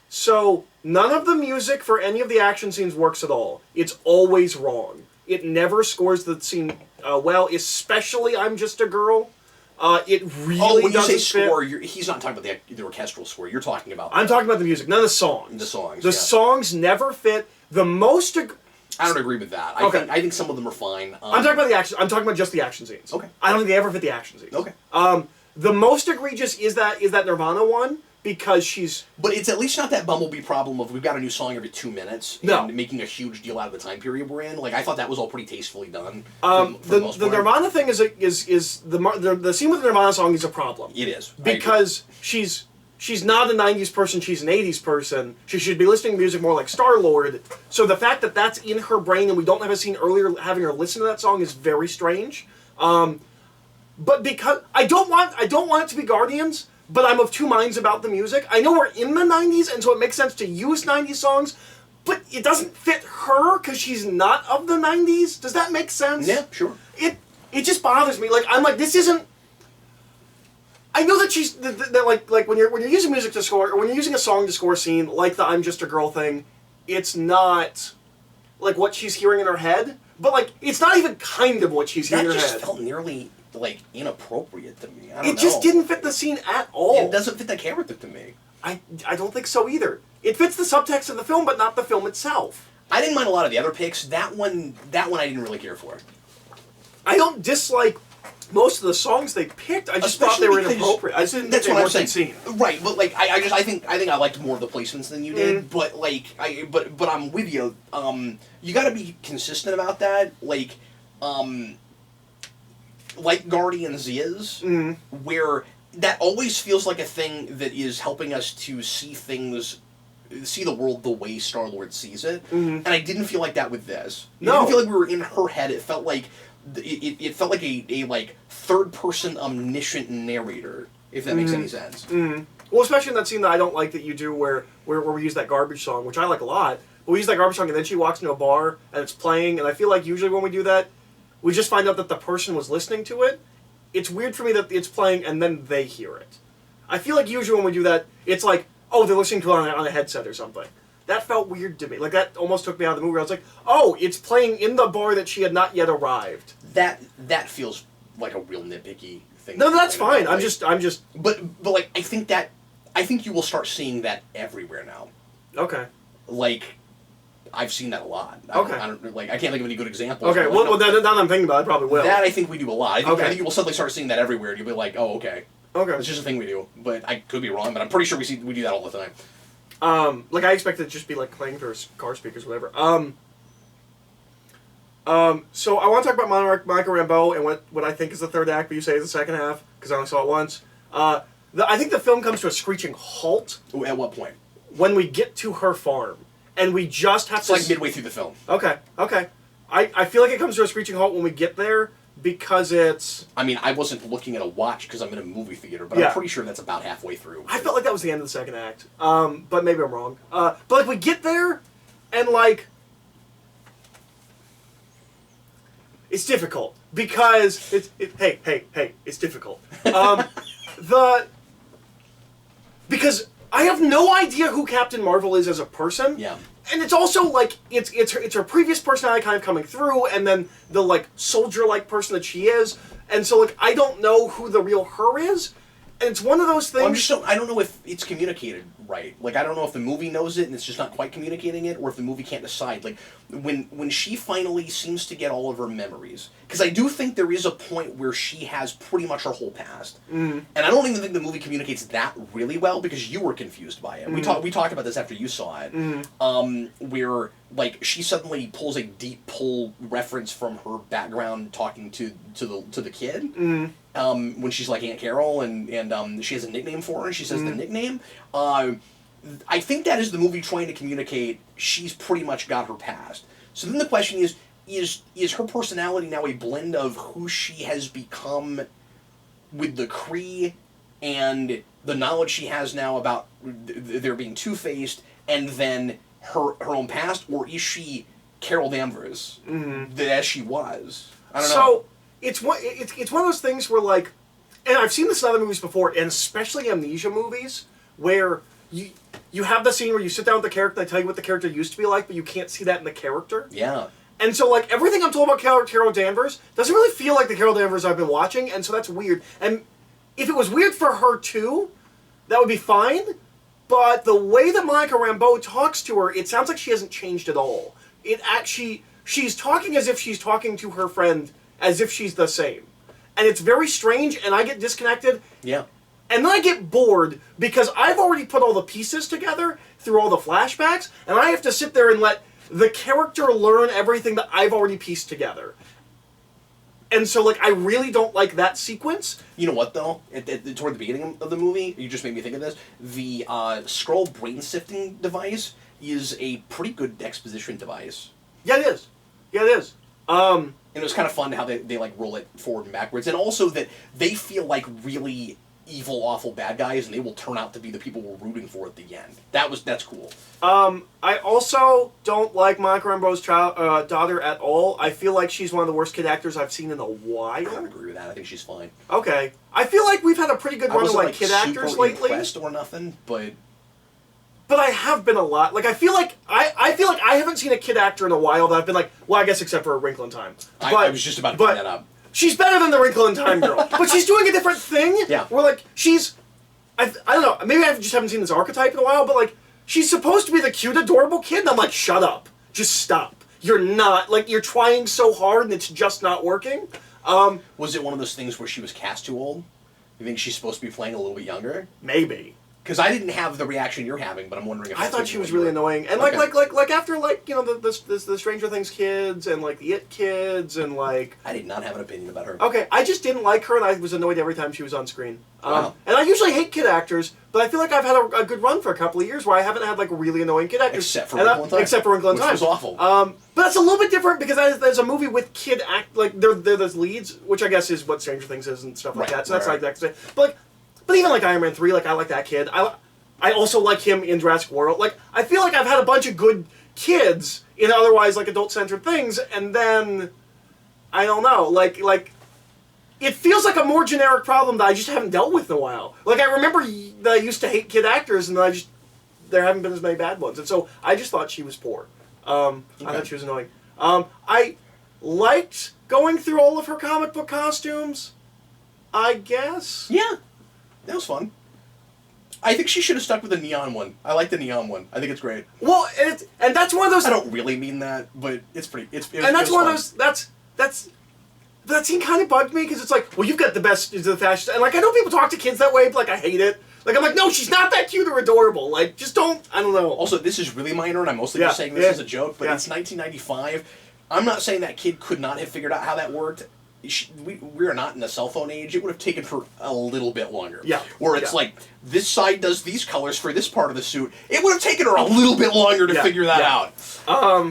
So, none of the music for any of the action scenes works at all. It's always wrong. It never scores the scene well, especially I'm Just a Girl. It really when you doesn't say score, fit. he's not talking about the orchestral score. You're talking about... I'm talking about the music, none of the songs. The songs, The songs never fit. The most... I don't agree with that. I think some of them are fine. I'm talking about the action. I'm talking about just the action scenes. Okay. I don't think they ever fit the action scenes. Okay. The most egregious is that Nirvana one, because she's... But it's at least not that Bumblebee problem of we've got a new song every 2 minutes and making a huge deal out of the time period we're in. Like, I thought that was all pretty tastefully done. For the most part. Nirvana thing is the scene with the Nirvana song is a problem. It is. Because she's not a 90s person, she's an 80s person. She should be listening to music more like Star-Lord. So the fact that that's in her brain and we don't have a scene earlier having her listen to that song is very strange. But because I don't want it to be Guardians, but I'm of two minds about the music. I know we're in the 90s, and so it makes sense to use 90s songs, but it doesn't fit her because she's not of the 90s. Does that make sense? Yeah, sure. It just bothers me. Like, I'm like, this isn't... I know that she's... That like when you're using music to score, or when you're using a song to score a scene, like the I'm Just a Girl thing, it's not like what she's hearing in her head, but like, it's not even kind of what she's hearing in her head. That just felt nearly... like, inappropriate to me. I don't know. It just didn't fit the scene at all. It doesn't fit the character to me. I don't think so either. It fits the subtext of the film, but not the film itself. I didn't mind a lot of the other picks. That one I didn't really care for. I don't dislike most of the songs they picked. I just thought they were inappropriate. I just didn't think they were scene. Right, but like I think I liked more of the placements than you did. But like but I'm with you. You got to be consistent about that. Like Guardians is, where that always feels like a thing that is helping us to see the world the way Star-Lord sees it, and I didn't feel like that with this. It didn't feel like we were in her head. It felt like it felt like a like third-person omniscient narrator, if that makes any sense. Well, especially in that scene that I don't like that you do where we use that garbage song, which I like a lot, but we use that garbage song and then she walks into a bar and it's playing, and I feel like usually when we do that, we just find out that the person was listening to it. It's weird for me that it's playing and then they hear it. I feel like usually when we do that, it's like, oh, they're listening to it on a headset or something. That felt weird to me. Like, that almost took me out of the movie. I was like, oh, it's playing in the bar that she had not yet arrived. That feels like a real nitpicky thing. No, that's fine. Like, I'm just... But like, I think you will start seeing that everywhere now. Okay. Like... I've seen that a lot. Okay. I can't think of any good examples. Okay, now that I'm thinking about it, I probably will. That I think we do a lot. I think okay. you will suddenly start seeing that everywhere, and you'll be like, oh, okay. Okay. It's just a thing we do. But I could be wrong, but I'm pretty sure we do that all the time. Like, I expect it to just be, like, playing through car speakers, whatever. So I want to talk about Monica Rambeau and what I think is the third act, but you say is the second half, because I only saw it once. I think the film comes to a screeching halt. Ooh, at what point? When we get to her farm. And we just have to... It's like midway through the film. Okay. I feel like it comes to a screeching halt when we get there, because it's... I mean, I wasn't looking at a watch because I'm in a movie theater, but I'm pretty sure that's about halfway through. I felt like that was the end of the second act. But maybe I'm wrong. But, like, we get there, and, like... It's difficult. Because hey, it's difficult. Because I have no idea who Captain Marvel is as a person. Yeah. And it's also, like, it's her previous personality kind of coming through, and then the, like, soldier-like person that she is. And so, like, I don't know who the real her is. And it's one of those things... Well, I don't know if it's communicated right. Like, I don't know if the movie knows it and it's just not quite communicating it, or if the movie can't decide. Like, when she finally seems to get all of her memories... Because I do think there is a point where she has pretty much her whole past. Mm. And I don't even think the movie communicates that really well, because you were confused by it. Mm. We talked about this after you saw it. Mm. Where, like, she suddenly pulls a deep pull reference from her background talking to the kid. Mm. When she's like Aunt Carol, and she has a nickname for her, and she says the nickname. I think that is the movie trying to communicate she's pretty much got her past. So then the question is her personality now a blend of who she has become with the Kree and the knowledge she has now about there being Two-Faced, and then her own past, or is she Carol Danvers as she was? I don't know. So it's one of those things where, like, and I've seen this in other movies before, and especially amnesia movies, where you have the scene where you sit down with the character, they tell you what the character used to be like, but you can't see that in the character. Yeah. And so, like, everything I'm told about Carol Danvers doesn't really feel like the Carol Danvers I've been watching, and so that's weird. And if it was weird for her, too, that would be fine, but the way that Monica Rambeau talks to her, it sounds like she hasn't changed at all. She's talking as if she's talking to her friend, as if she's the same. And it's very strange, and I get disconnected. Yeah. And then I get bored, because I've already put all the pieces together through all the flashbacks, and I have to sit there and let the character learn everything that I've already pieced together. And so, like, I really don't like that sequence. You know what, though? Toward the beginning of the movie, you just made me think of this. The Skrull brain-sifting device is a pretty good exposition device. Yeah, it is. And it was kind of fun how they like, roll it forward and backwards. And also that they feel like really evil, awful bad guys, and they will turn out to be the people we're rooting for at the end. That's cool. I also don't like Monica Rambeau's daughter at all. I feel like she's one of the worst kid actors I've seen in a while. I don't agree with that. I think she's fine. Okay. I feel like we've had a pretty good run of, like, kid actors lately. Impressed or nothing, but I have been a lot. Like, I feel like I haven't seen a kid actor in a while that I've been like, well, I guess except for A Wrinkle in Time. I was just about to bring that up. She's better than the Wrinkle in Time girl. But she's doing a different thing. Yeah. Where, like, I don't know, maybe I just haven't seen this archetype in a while, but, like, she's supposed to be the cute, adorable kid, and I'm like, shut up. Just stop. You're not. Like, you're trying so hard, and it's just not working. Was it one of those things where she was cast too old? You think she's supposed to be playing a little bit younger? Maybe. Because I didn't have the reaction you're having, but I'm wondering if I thought she was really annoying, and like after, like, you know, the Stranger Things kids and, like, the It kids and, like, I did not have an opinion about her. Okay, I just didn't like her, and I was annoyed every time she was on screen. Wow. And I usually hate kid actors, but I feel like I've had a good run for a couple of years where I haven't had, like, really annoying kid actors. Except for Wrinkle in Time. Except for Wrinkle in Time. Which was awful. But it's a little bit different because there's a movie with kid like they're the leads, which I guess is what Stranger Things is and stuff like that. So that's like that. But even like Iron Man 3, like, I like that kid. I also like him in Jurassic World. Like, I feel like I've had a bunch of good kids in otherwise, like, adult-centered things, and then, I don't know, like, it feels like a more generic problem that I just haven't dealt with in a while. Like, I remember that I used to hate kid actors, and there haven't been as many bad ones, and so I just thought she was poor. I thought she was annoying. I liked going through all of her comic book costumes, I guess. Yeah, that was fun. I think she should have stuck with the neon one. I like the neon one. I think it's great. Well, and that's one of those. I don't really mean that, but it's pretty. And that's one of those. That's that scene kind of bugged me because it's like, well, you've got the best of the fashion, and like I know people talk to kids that way, but like I hate it. Like I'm like, no, she's not that cute or adorable. Like just don't. I don't know. Also, this is really minor, and I'm mostly just saying this as a joke, but it's 1995. I'm not saying that kid could not have figured out how that worked. We are not in the cell phone age. It would have taken her a little bit longer. Yeah. Where it's like, this side does these colors for this part of the suit. It would have taken her a little bit longer to figure that out.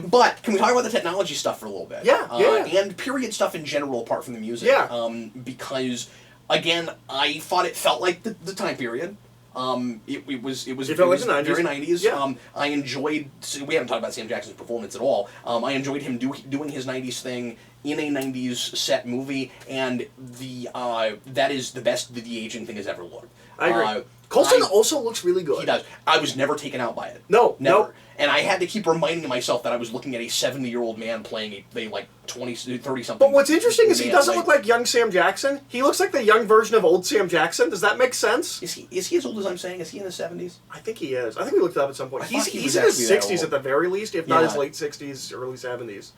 But can we talk about the technology stuff for a little bit? Yeah. And period stuff in general, apart from the music. Yeah. Because, again, I thought it felt like the time period. It was like the 90s. very 90s. Yeah. I enjoyed. We haven't talked about Sam Jackson's performance at all. I enjoyed him doing his 90s thing in a 90s set movie, and that is the best the de-aging thing has ever looked. I agree. Coulson also looks really good. He does. I was never taken out by it. No, never. No. And I had to keep reminding myself that I was looking at a 70-year-old man playing a like 30-something. But what's interesting is he doesn't look like young Sam Jackson. He looks like the young version of old Sam Jackson. Does that make sense? Is he as old as I'm saying? Is he in his 70s? I think he is. I think we looked it up at some point. He's in his 60s at the very least, if not his late 60s, early 70s.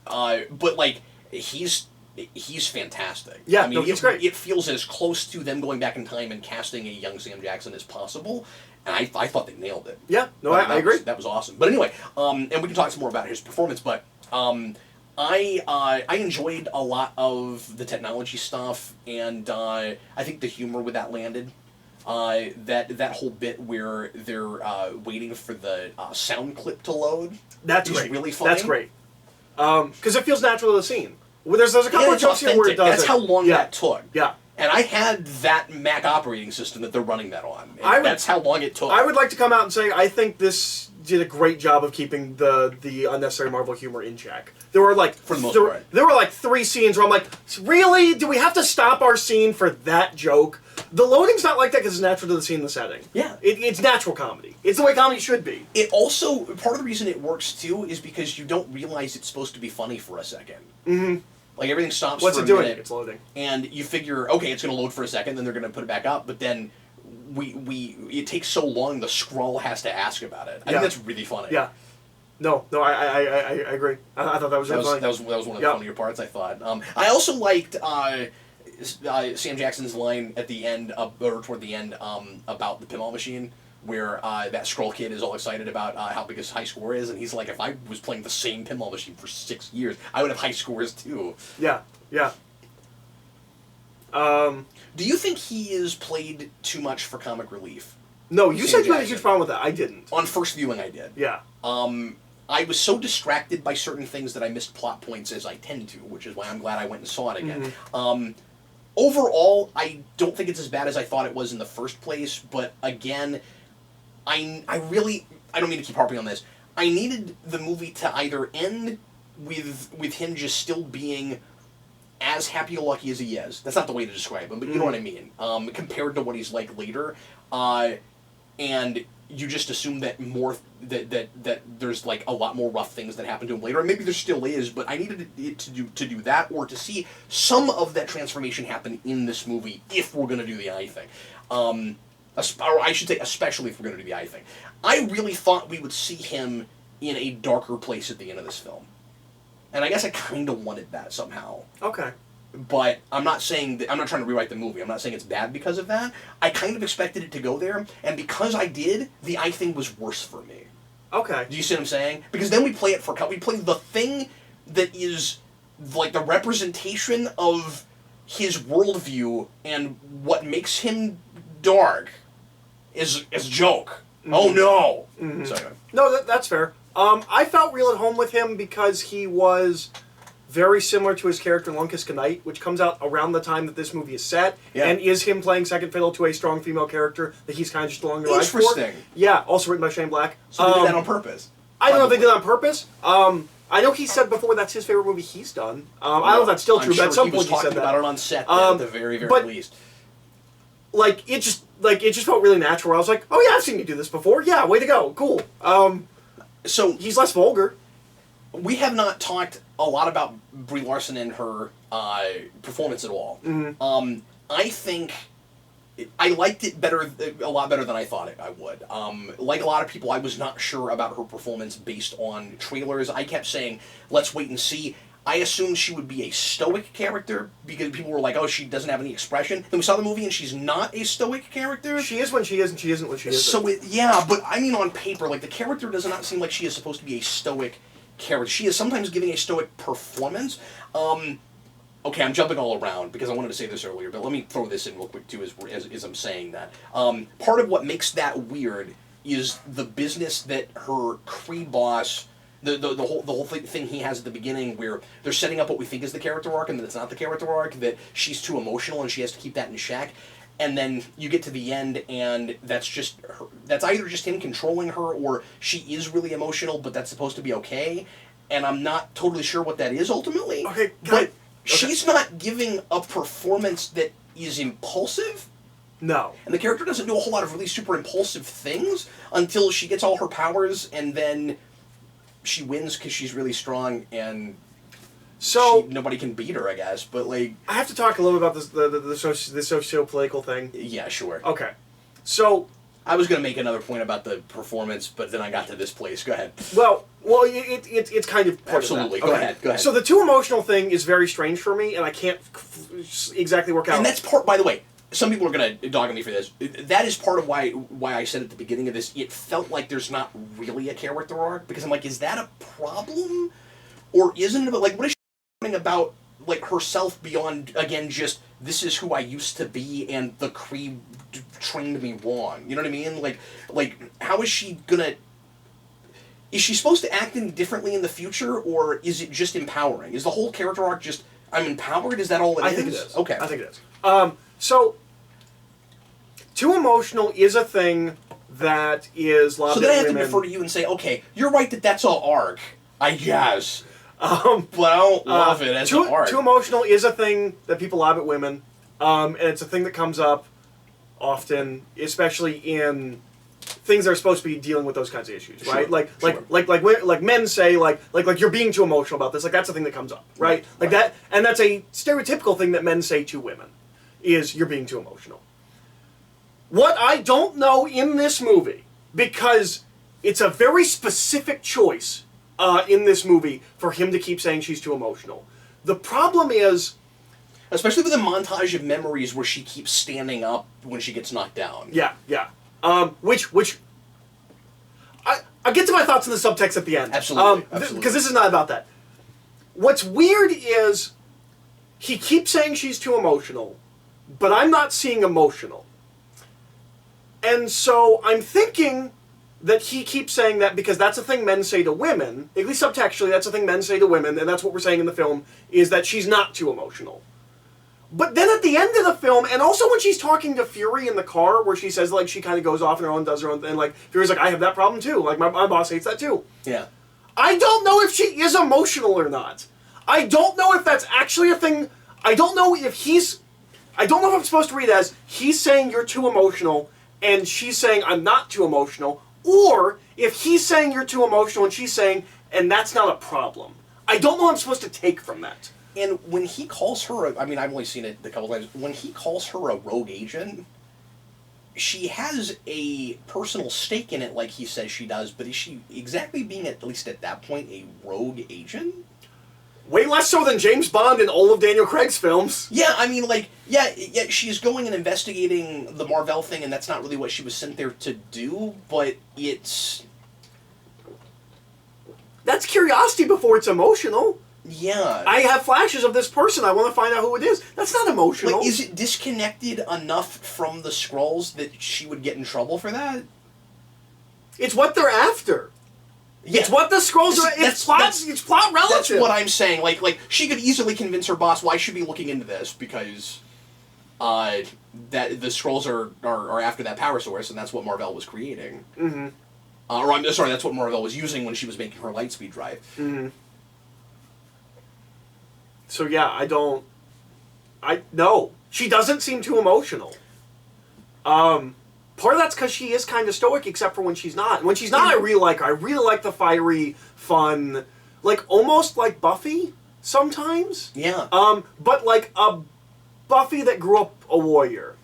But like he's fantastic. Yeah, I mean, he's great. It feels as close to them going back in time and casting a young Sam Jackson as possible, and I thought they nailed it. Yeah, no, I agree. That was awesome. But anyway, and we can talk some more about his performance, but I enjoyed a lot of the technology stuff, and I think the humor with that landed. That whole bit where they're waiting for the sound clip to load. That's is great. Really funny. That's great. Because it feels natural to the scene. Well, there's a couple of jokes here where it does. That's how long that took. Yeah. And I had that Mac operating system that they're running that on. That's how long it took. I would like to come out and say I think this did a great job of keeping the unnecessary Marvel humor in check. There were like for the most part. There were like 3 scenes where I'm like, really? Do we have to stop our scene for that joke? The loading's not like that because it's natural to the scene and the setting. Yeah. It's natural comedy. It's the way comedy should be. It also, part of the reason it works too is because you don't realize it's supposed to be funny for a second. Mm-hmm. Like everything stops What's for a it doing? minute. It's loading. And you figure, okay, it's going to load for a second, then they're going to put it back up, but then it takes so long the Skrull has to ask about it. I think that's really funny. Yeah. No, I agree. I thought that was really funny. That was one of the funnier parts, I thought. I also liked Sam Jackson's line at the end, or toward the end, about the pinball machine, where that Skrull kid is all excited about how big his high score is, and he's like, if I was playing the same pinball machine for 6 years, I would have high scores too. Yeah. Do you think he is played too much for comic relief? No, you said you had a huge problem with that. I didn't. On first viewing, I did. Yeah. I was so distracted by certain things that I missed plot points, as I tend to, which is why I'm glad I went and saw it again. Mm-hmm. Overall, I don't think it's as bad as I thought it was in the first place, but again, I don't mean to keep harping on this. I needed the movie to either end with him just still being as happy-go-lucky as he is. That's not the way to describe him, but you know what I mean. Compared to what he's like later, and you just assume that that there's like a lot more rough things that happen to him later, and maybe there still is, but I needed it to do that, or to see some of that transformation happen in this movie if we're going to do the eye thing. Or I should say, especially if we're going to do the eye thing. I really thought we would see him in a darker place at the end of this film. And I guess I kind of wanted that somehow. Okay. But I'm not saying that, I'm not trying to rewrite the movie. I'm not saying it's bad because of that. I kind of expected it to go there, and because I did, the eye thing was worse for me. Okay. Do you see what I'm saying? Because then we play the thing that is like the representation of his worldview and what makes him dark is a joke. Mm-hmm. Oh no! Mm-hmm. So, anyway. No, that's fair. I felt real at home with him because he was very similar to his character in Long Kiss Goodnight, which comes out around the time that this movie is set, and is him playing second fiddle to a strong female character that he's kind of just along the ride for. Interesting. Yeah, also written by Shane Black. So they did that on purpose? I don't know if they did that on purpose. I know he said before that's his favorite movie he's done. I don't know if that's still true, but at some point he said that. He was talking about it on set at the very, very least. Like, it just felt really natural. I was like, oh yeah, I've seen you do this before. Yeah, way to go. Cool. So he's less vulgar. We have not talked a lot about Brie Larson and her performance at all. Mm-hmm. I think I liked it a lot better than I thought I would. Like a lot of people, I was not sure about her performance based on trailers. I kept saying, let's wait and see. I assumed she would be a stoic character because people were like, "Oh, she doesn't have any expression." Then we saw the movie, and she's not a stoic character. She is when she is, and she isn't when she isn't. So but I mean, on paper, like the character does not seem like she is supposed to be a stoic character. She is sometimes giving a stoic performance. Okay, I'm jumping all around because I wanted to say this earlier, but let me throw this in real quick too as I'm saying that. Part of what makes that weird is the business that her Kree boss, the whole thing he has at the beginning where they're setting up what we think is the character arc and that it's not the character arc, that she's too emotional and she has to keep that in check. And then you get to the end, and that's just her, that's either just him controlling her, or she is really emotional, but that's supposed to be okay. And I'm not totally sure what that is ultimately. Okay, but she's not giving a performance that is impulsive. No. And the character doesn't do a whole lot of really super impulsive things until she gets all her powers, and then she wins because she's really strong, and nobody can beat her, I guess. But like, I have to talk a little bit about this the socio-political thing. Yeah, sure. Okay. So I was going to make another point about the performance, but then I got to this place. Go ahead. Well, it's kind of part absolutely. Of that. Okay. Go ahead. So the too emotional thing is very strange for me, and I can't exactly work out. And that's part. By the way, some people are going to dog on me for this. That is part of why I said at the beginning of this, it felt like there's not really a character arc, because I'm like, is that a problem, or isn't it? Like, what is she learning about, like, herself beyond, again, just this is who I used to be, and the Kree trained me wrong. You know what I mean? Like how is she gonna? Is she supposed to act differently in the future, or is it just empowering? Is the whole character arc just I'm empowered? Is that all it is? I think it is. Okay. I think it is. So too emotional is a thing that is lobbed at women. So then I have to defer to you and say, okay, you're right that that's all arc, I guess. But I don't love it as an arc. Too emotional is a thing that people lob at women, and it's a thing that comes up often, especially in things that are supposed to be dealing with those kinds of issues, right? Sure. Like men say, like you're being too emotional about this. Like that's a thing that comes up, right? Like that, and that's a stereotypical thing that men say to women, is you're being too emotional. What I don't know in this movie, because it's a very specific choice in this movie for him to keep saying she's too emotional. The problem is, especially with a montage of memories where she keeps standing up when she gets knocked down. Yeah. Which I get to my thoughts on the subtext at the end. Absolutely. Because this is not about that. What's weird is he keeps saying she's too emotional, but I'm not seeing emotional. And so I'm thinking that he keeps saying that because that's a thing men say to women, at least subtextually, that's a thing men say to women, and that's what we're saying in the film, is that she's not too emotional. But then at the end of the film, and also when she's talking to Fury in the car, where she says, like, she kind of goes off on her own, does her own thing, like, Fury's like, I have that problem too, like, my boss hates that too. Yeah. I don't know if she is emotional or not. I don't know if that's actually a thing. I don't know if I'm supposed to read it as, he's saying you're too emotional, and she's saying I'm not too emotional, or if he's saying you're too emotional and she's saying, and that's not a problem. I don't know what I'm supposed to take from that. And when he calls her, I mean, I've only seen it a couple times, when he calls her a rogue agent, she has a personal stake in it like he says she does, but is she exactly being, at least at that point, a rogue agent? Way less so than James Bond in all of Daniel Craig's films. Yeah, I mean, like, yeah, she's going and investigating the Mar-Vell thing, and that's not really what she was sent there to do, but it's... That's curiosity before it's emotional. Yeah. I have flashes of this person. I want to find out who it is. That's not emotional. Like, is it disconnected enough from the Skrulls that she would get in trouble for that? It's what they're after. Yeah. It's what the Skrulls are. It's plot relative. That's what I'm saying. Like she could easily convince her boss, well, I should be looking into this because that the Skrulls are after that power source, and that's what Mar-Vell was creating. Mm-hmm. Or I'm sorry, that's what Mar-Vell was using when she was making her lightspeed drive. Mm-hmm. So yeah, no. She doesn't seem too emotional. Part of that's because she is kind of stoic, except for when she's not. When she's not, I really like her. I really like the fiery, fun, like almost like Buffy sometimes. Yeah. But like a Buffy that grew up a warrior.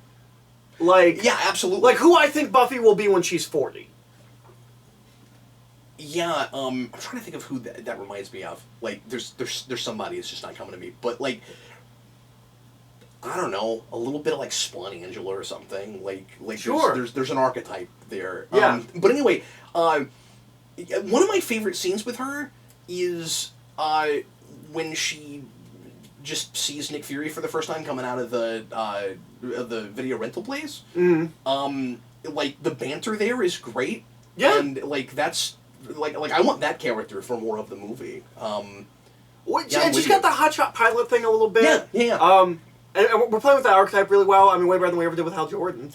Like, yeah, absolutely. Like who I think Buffy will be when she's 40. Yeah, I'm trying to think of who that reminds me of. Like, there's somebody, it's just not coming to me. But, like, I don't know, a little bit of, like, Spawn Angela or something. Like sure. there's an archetype there. Yeah. But anyway, one of my favorite scenes with her is when she just sees Nick Fury for the first time coming out of the video rental place. Mm-hmm. Like, the banter there is great. Yeah. And, like, that's... Like I want that character for more of the movie. She's got the hotshot pilot thing a little bit. Yeah. And we're playing with that archetype really well. I mean, way better than we ever did with Hal Jordan.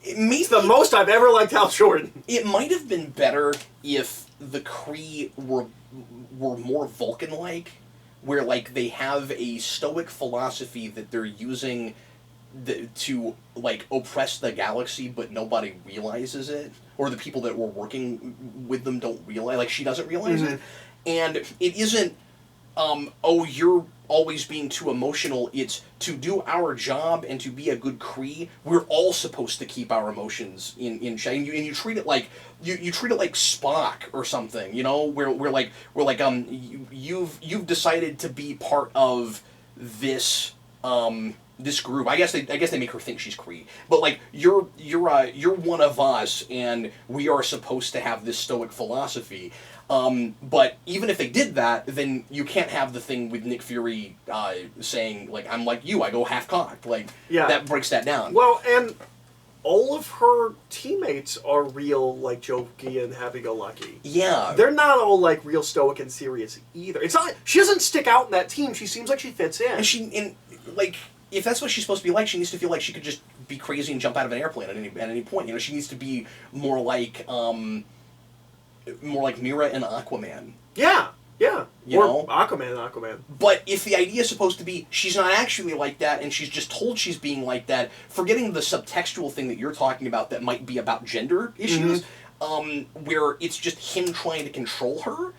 It's the most I've ever liked Hal Jordan. It might have been better if the Kree were more Vulcan-like, where, like, they have a stoic philosophy that they're using to, like, oppress the galaxy, but nobody realizes it, or the people that were working with them don't realize. Like, she doesn't realize it, and it isn't. Oh, you're always being too emotional. It's to do our job and to be a good Kree. We're all supposed to keep our emotions in check, and you treat it like you treat it like Spock or something. You know, you've decided to be part of this this group. I guess they make her think she's Kree, but, like, you're one of us, and we are supposed to have this stoic philosophy. But even if they did that, then you can't have the thing with Nick Fury saying, like, I'm like you, I go half-cocked. Like, that breaks that down. Well, and all of her teammates are real, like, jokey and happy-go-lucky. Yeah. They're not all, like, real stoic and serious either. It's not... She doesn't stick out in that team. She seems like she fits in. And like, if that's what she's supposed to be like, she needs to feel like she could just be crazy and jump out of an airplane at any point. You know, she needs to be more like Mira and Aquaman. Yeah. You or know? Aquaman. But if the idea is supposed to be she's not actually like that, and she's just told she's being like that, forgetting the subtextual thing that you're talking about that might be about gender issues, where it's just him trying to control her,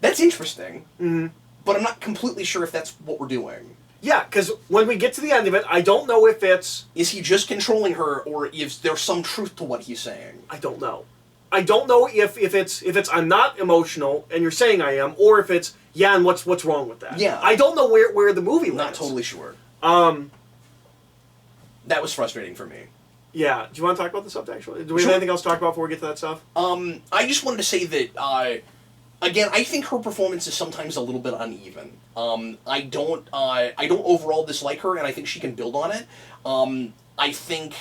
that's interesting. But I'm not completely sure if that's what we're doing. Yeah, because when we get to the end of it, I don't know if it's... Is he just controlling her, or is there some truth to what he's saying? I don't know. I don't know if it's I'm not emotional and you're saying I am, or if it's and what's wrong with that. Yeah. I don't know where the movie lands. Not totally sure. That was frustrating for me. Yeah. Do you want to talk about the subtext? Do we have anything else to talk about before we get to that stuff? I just wanted to say that again, I think her performance is sometimes a little bit uneven. I don't overall dislike her, and I think she can build on it. I think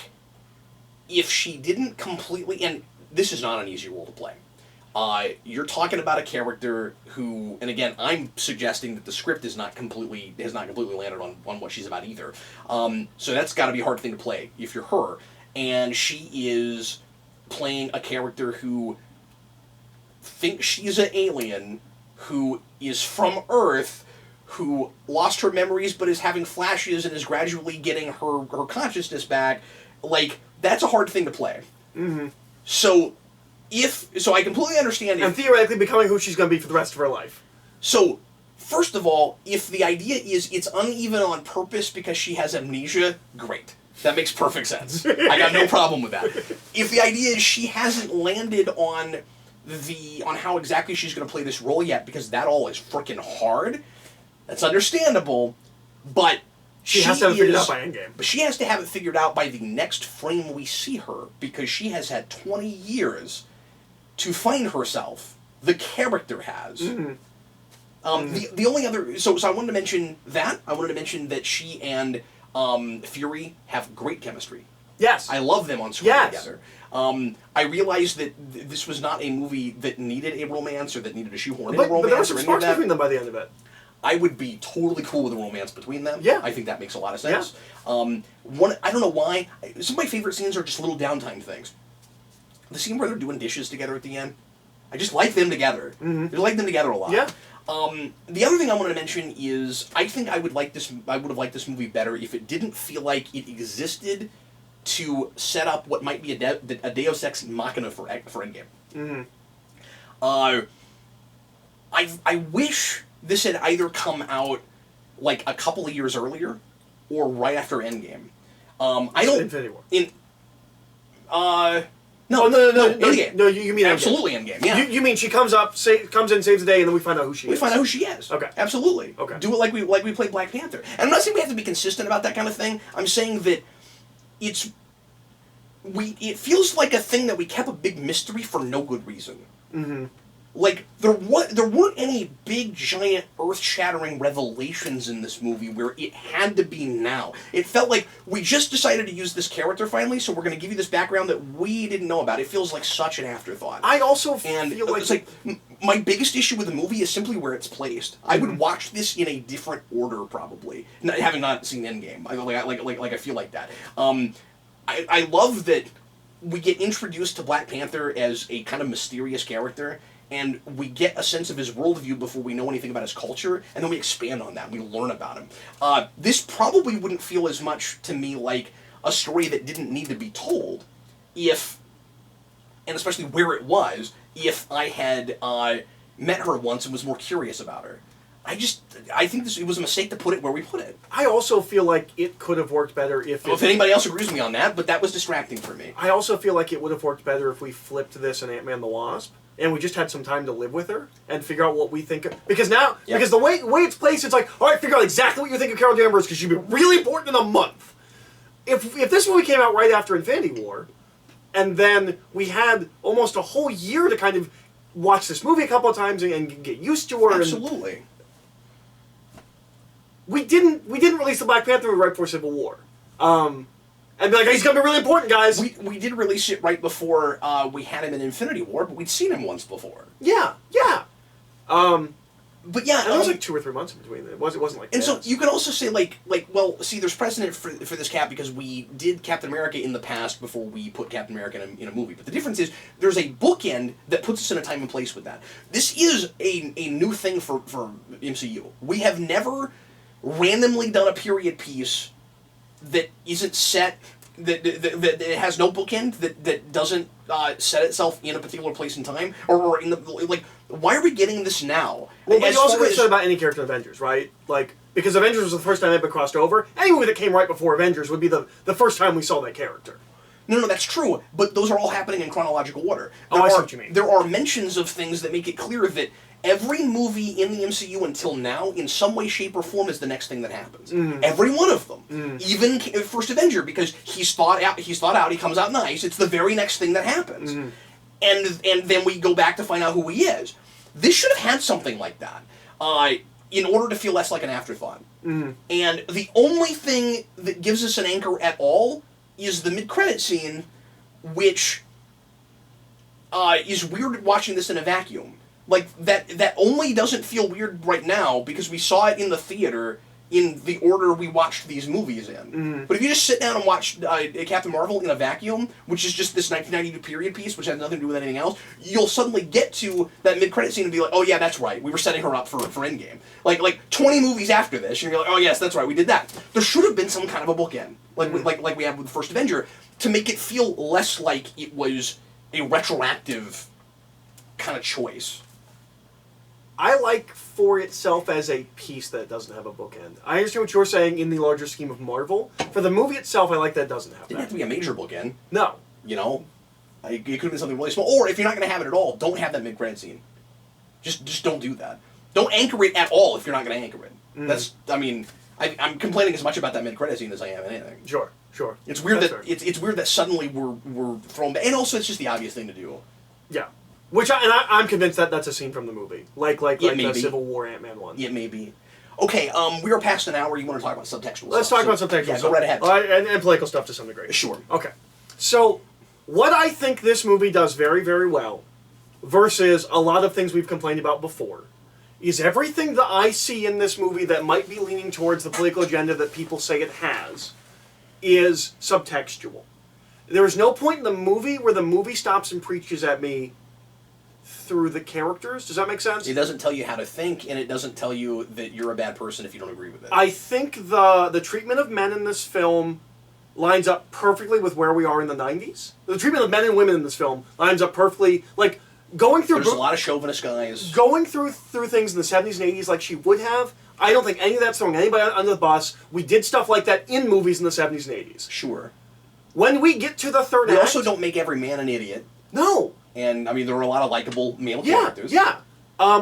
if she didn't completely, and this is not an easy role to play. You're talking about a character who, and again, I'm suggesting that the script has not completely landed on what she's about either. So that's got to be a hard thing to play if you're her. And she is playing a character who thinks she's an alien, who is from Earth, who lost her memories but is having flashes and is gradually getting her consciousness back. Like, that's a hard thing to play. So I completely understand and theoretically becoming who she's going to be for the rest of her life. So, first of all, if the idea is it's uneven on purpose because she has amnesia, great. That makes perfect sense. I got no problem with that. If the idea is she hasn't landed on how exactly she's going to play this role yet, because that all is freaking hard, that's understandable, but she has to have it figured out by Endgame. But she has to have it figured out by the next frame we see her, because she has had 20 years to find herself. The character has. The only other... So I wanted to mention that. I wanted to mention that she and Fury have great chemistry. Yes. I love them on screen together. I realized that this was not a movie that needed a romance or that needed a shoehorn in a romance. But there was some or any sparks of that. between them by the end of it. I would be totally cool with a romance between them. Yeah. I think that makes a lot of sense. I don't know why. Some of my favorite scenes are just little downtime things. The scene where they're doing dishes together at the end. I just like them together. I like them together a lot. Yeah. The other thing I wanted to mention is I think I would have liked this movie better if it didn't feel like it existed to set up what might be a Deus Ex Machina for Endgame. I wish this had either come out like a couple of years earlier or right after Endgame. Infinity War. No, Endgame. No, you mean absolutely Endgame. Yeah. You mean she comes in, saves the day, and then we find out who she is. We find out who she is. Okay. Absolutely. Okay. Do it like we played Black Panther. And I'm not saying we have to be consistent about that kind of thing. I'm saying that it feels like a thing that we kept a big mystery for no good reason. Mm-hmm. Like, there weren't any big, giant, earth-shattering revelations in this movie where it had to be now. It felt like we just decided to use this character finally, so we're going to give you this background that we didn't know about. It feels like such an afterthought. I also feel like... It's like, my biggest issue with the movie is simply where it's placed. I would watch this in a different order, probably, having not seen Endgame. I feel like that. I love that we get introduced to Black Panther as a kind of mysterious character, and we get a sense of his worldview before we know anything about his culture, and then we expand on that, and we learn about him. This probably wouldn't feel as much to me like a story that didn't need to be told if, and especially where it was, if I had met her once and was more curious about her. I think it was a mistake to put it where we put it. I also feel like it could have worked better if anybody else agrees with me on that, but that was distracting for me. I also feel like it would have worked better if we flipped this in Ant-Man the Wasp, and we just had some time to live with her and figure out what we think of, because the way it's placed, it's like, all right, figure out exactly what you think of Carol Danvers, because she'd be really important in a month. If this movie came out right after Infinity War, and then we had almost a whole year to kind of watch this movie a couple of times and get used to her. Absolutely. We didn't release the Black Panther movie right before Civil War. And be like, he's going to be really important, guys. We did release it right before we had him in Infinity War, but we'd seen him once before. Yeah. But yeah, and there was like 2 or 3 months in between. It wasn't like. And so you can also say well, see, there's precedent for this Cap because we did Captain America in the past before we put Captain America in a movie. But the difference is there's a bookend that puts us in a time and place with that. This is a new thing for MCU. We have never randomly done a period piece that isn't set, that it has no bookend, that doesn't set itself in a particular place and time, or in the, like, why are we getting this now? Well, but you also could have said about any character in Avengers, right? Like, because Avengers was the first time it crossed over. Any movie that came right before Avengers would be the first time we saw that character. No, that's true, but those are all happening in chronological order. I see what you mean. There are mentions of things that make it clear that every movie in the MCU until now, in some way, shape, or form, is the next thing that happens. Every one of them. Even First Avenger, because he's thought out, he comes out nice, it's the very next thing that happens. And then we go back to find out who he is. This should have had something like that, in order to feel less like an afterthought. And the only thing that gives us an anchor at all is the mid-credit scene, which is weird watching this in a vacuum. Like, that only doesn't feel weird right now because we saw it in the theater in the order we watched these movies in. But if you just sit down and watch Captain Marvel in a vacuum, which is just this 1992 period piece, which has nothing to do with anything else, you'll suddenly get to that mid-credit scene and be like, oh yeah, that's right, we were setting her up for Endgame. Like 20 movies after this, and you're like, oh yes, that's right, we did that. There should have been some kind of a bookend, like we had with the first Avenger, to make it feel less like it was a retroactive kind of choice. I like for itself as a piece that it doesn't have a bookend. I understand what you're saying in the larger scheme of Marvel. For the movie itself, I like that it doesn't have that. Didn't have to be a major bookend. No. You know? It could have been something really small. Or if you're not going to have it at all, don't have that mid-credit scene. Just don't do that. Don't anchor it at all if you're not going to anchor it. That's, I mean, I'm complaining as much about that mid-credit scene as I am anything. Sure. It's weird it's weird that suddenly we're thrown back. And also, it's just the obvious thing to do. Yeah. Which I'm convinced that that's a scene from the movie, like the Civil War Ant-Man one. It may be. Okay, we are past an hour. You want to talk about subtextual? Let's talk about subtextual. Yeah, go right ahead. And political stuff to some degree. Sure. Okay. So, what I think this movie does very, very well, versus a lot of things we've complained about before, is everything that I see in this movie that might be leaning towards the political agenda that people say it has, is subtextual. There is no point in the movie where the movie stops and preaches at me through the characters. Does that make sense? It doesn't tell you how to think, and it doesn't tell you that you're a bad person if you don't agree with it. I think the treatment of men in this film lines up perfectly with where we are in the 90s. The treatment of men and women in this film lines up perfectly, like, going through... There's a lot of chauvinist guys. Going through things in the 70s and 80s like she would have, I don't think any of that's throwing anybody under the bus. We did stuff like that in movies in the 70s and 80s. Sure. when we get to the third They act... also don't make every man an idiot. No. And, I mean, there are a lot of likable male characters. Yeah.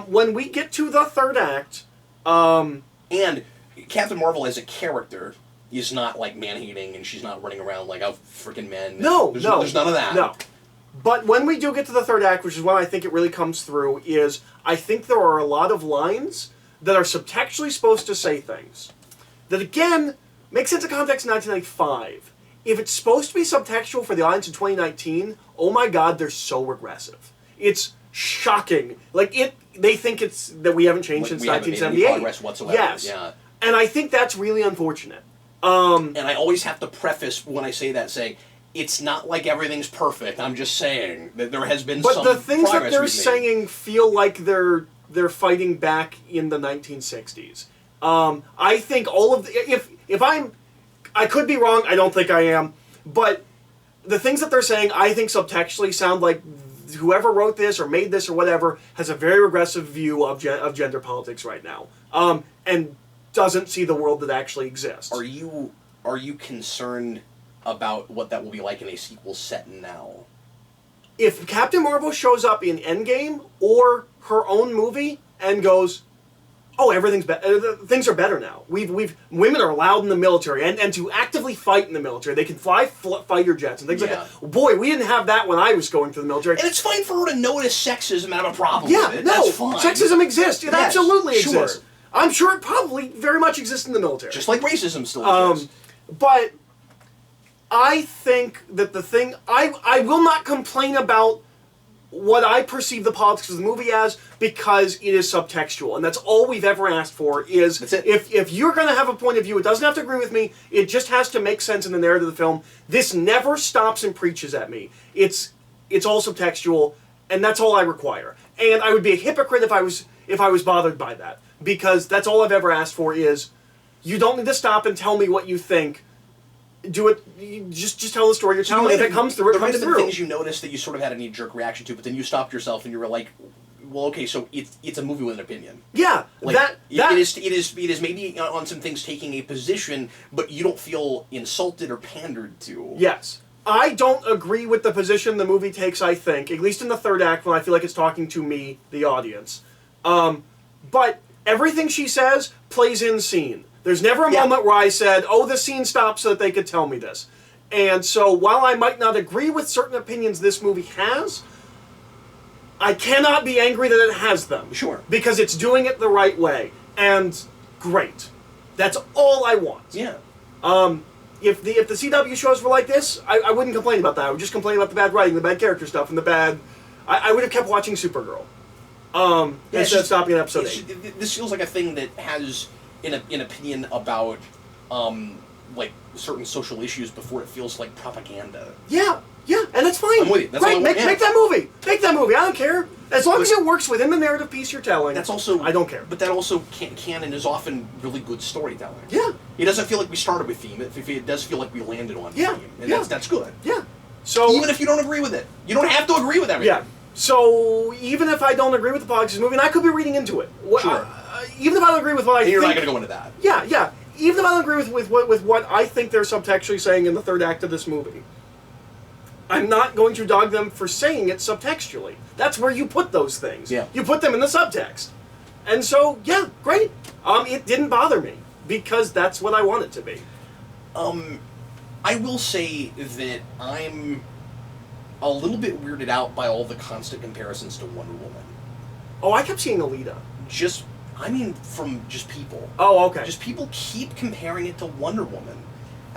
When we get to the third act... And Captain Marvel as a character is not, like, man-hating, and she's not running around like a freaking men. There's none of that. No. But when we do get to the third act, which is when I think it really comes through, is I think there are a lot of lines that are subtextually supposed to say things. That, again, make sense of context in 1995. If it's supposed to be subtextual for the audience in 2019, oh my god, they're so regressive. It's shocking. Like, they think it's that we haven't changed since 1978. Made any progress whatsoever. Yes. Yeah. And I think that's really unfortunate. And I always have to preface when I say that, saying, it's not like everything's perfect. I'm just saying that there has been some progress. But the things that they're saying feel like they're fighting back in the 1960s. I think all of I could be wrong. I don't think I am. But the things that they're saying, I think subtextually sound like whoever wrote this or made this or whatever has a very regressive view of gender politics right now, and doesn't see the world that actually exists. Are you concerned about what that will be like in a sequel set now? If Captain Marvel shows up in Endgame or her own movie and goes, oh, everything's better. Things are better now. Women are allowed in the military and to actively fight in the military. They can fly fighter jets and things like that. Boy, we didn't have that when I was going through the military. And it's fine for her to notice sexism and have a problem with it. That's fine. Sexism exists. It absolutely exists. I'm sure it probably very much exists in the military. Just like racism still exists. But I think that the thing... I will not complain about what I perceive the politics of the movie as, because it is subtextual, and that's all we've ever asked for. Is if you're going to have a point of view, it doesn't have to agree with me. It just has to make sense in the narrative of the film. This never stops and preaches at me. It's all subtextual, and that's all I require. And I would be a hypocrite if I was bothered by that, because that's all I've ever asked for. Is you don't need to stop and tell me what you think. Do it. Just tell the story you're telling. If it comes through, it comes through. There might have been things you noticed that you sort of had a knee-jerk reaction to, but then you stopped yourself and you were like, "Well, okay, so it's a movie with an opinion." Yeah, like, it is maybe on some things taking a position, but you don't feel insulted or pandered to. Yes, I don't agree with the position the movie takes. I think, at least in the third act, when I feel like it's talking to me, the audience. But everything she says plays in scene. There's never a moment where I said, oh, the scene stopped so that they could tell me this. And so while I might not agree with certain opinions this movie has, I cannot be angry that it has them. Sure. Because it's doing it the right way. And great. That's all I want. Yeah. If the CW shows were like this, I wouldn't complain about that. I would just complain about the bad writing, the bad character stuff, and the bad... I would have kept watching Supergirl. Instead of stopping at episode 8. This feels like a thing that has... an opinion about like certain social issues before it feels like propaganda. Yeah, and that's fine. I'm with you. That's Great, make that movie. Make that movie. I don't care. As long as it works within the narrative piece you're telling. That's also I don't care. But that also canon is often really good storytelling. Yeah. It doesn't feel like we started with theme. It does feel like we landed on theme. And that's good. Yeah. So even if you don't agree with it, you don't have to agree with everything. Yeah. So even if I don't agree with the politics of this movie, and I could be reading into it. Sure. Even if I don't agree with what I think... You're not going to go into that. Yeah. Even if I don't agree with what I think they're subtextually saying in the third act of this movie, I'm not going to dog them for saying it subtextually. That's where you put those things. Yeah. You put them in the subtext. And so, yeah, great. It didn't bother me, because that's what I want it to be. I will say that I'm a little bit weirded out by all the constant comparisons to Wonder Woman. Oh, I kept seeing Alita. From just people. Oh, okay. Just people keep comparing it to Wonder Woman.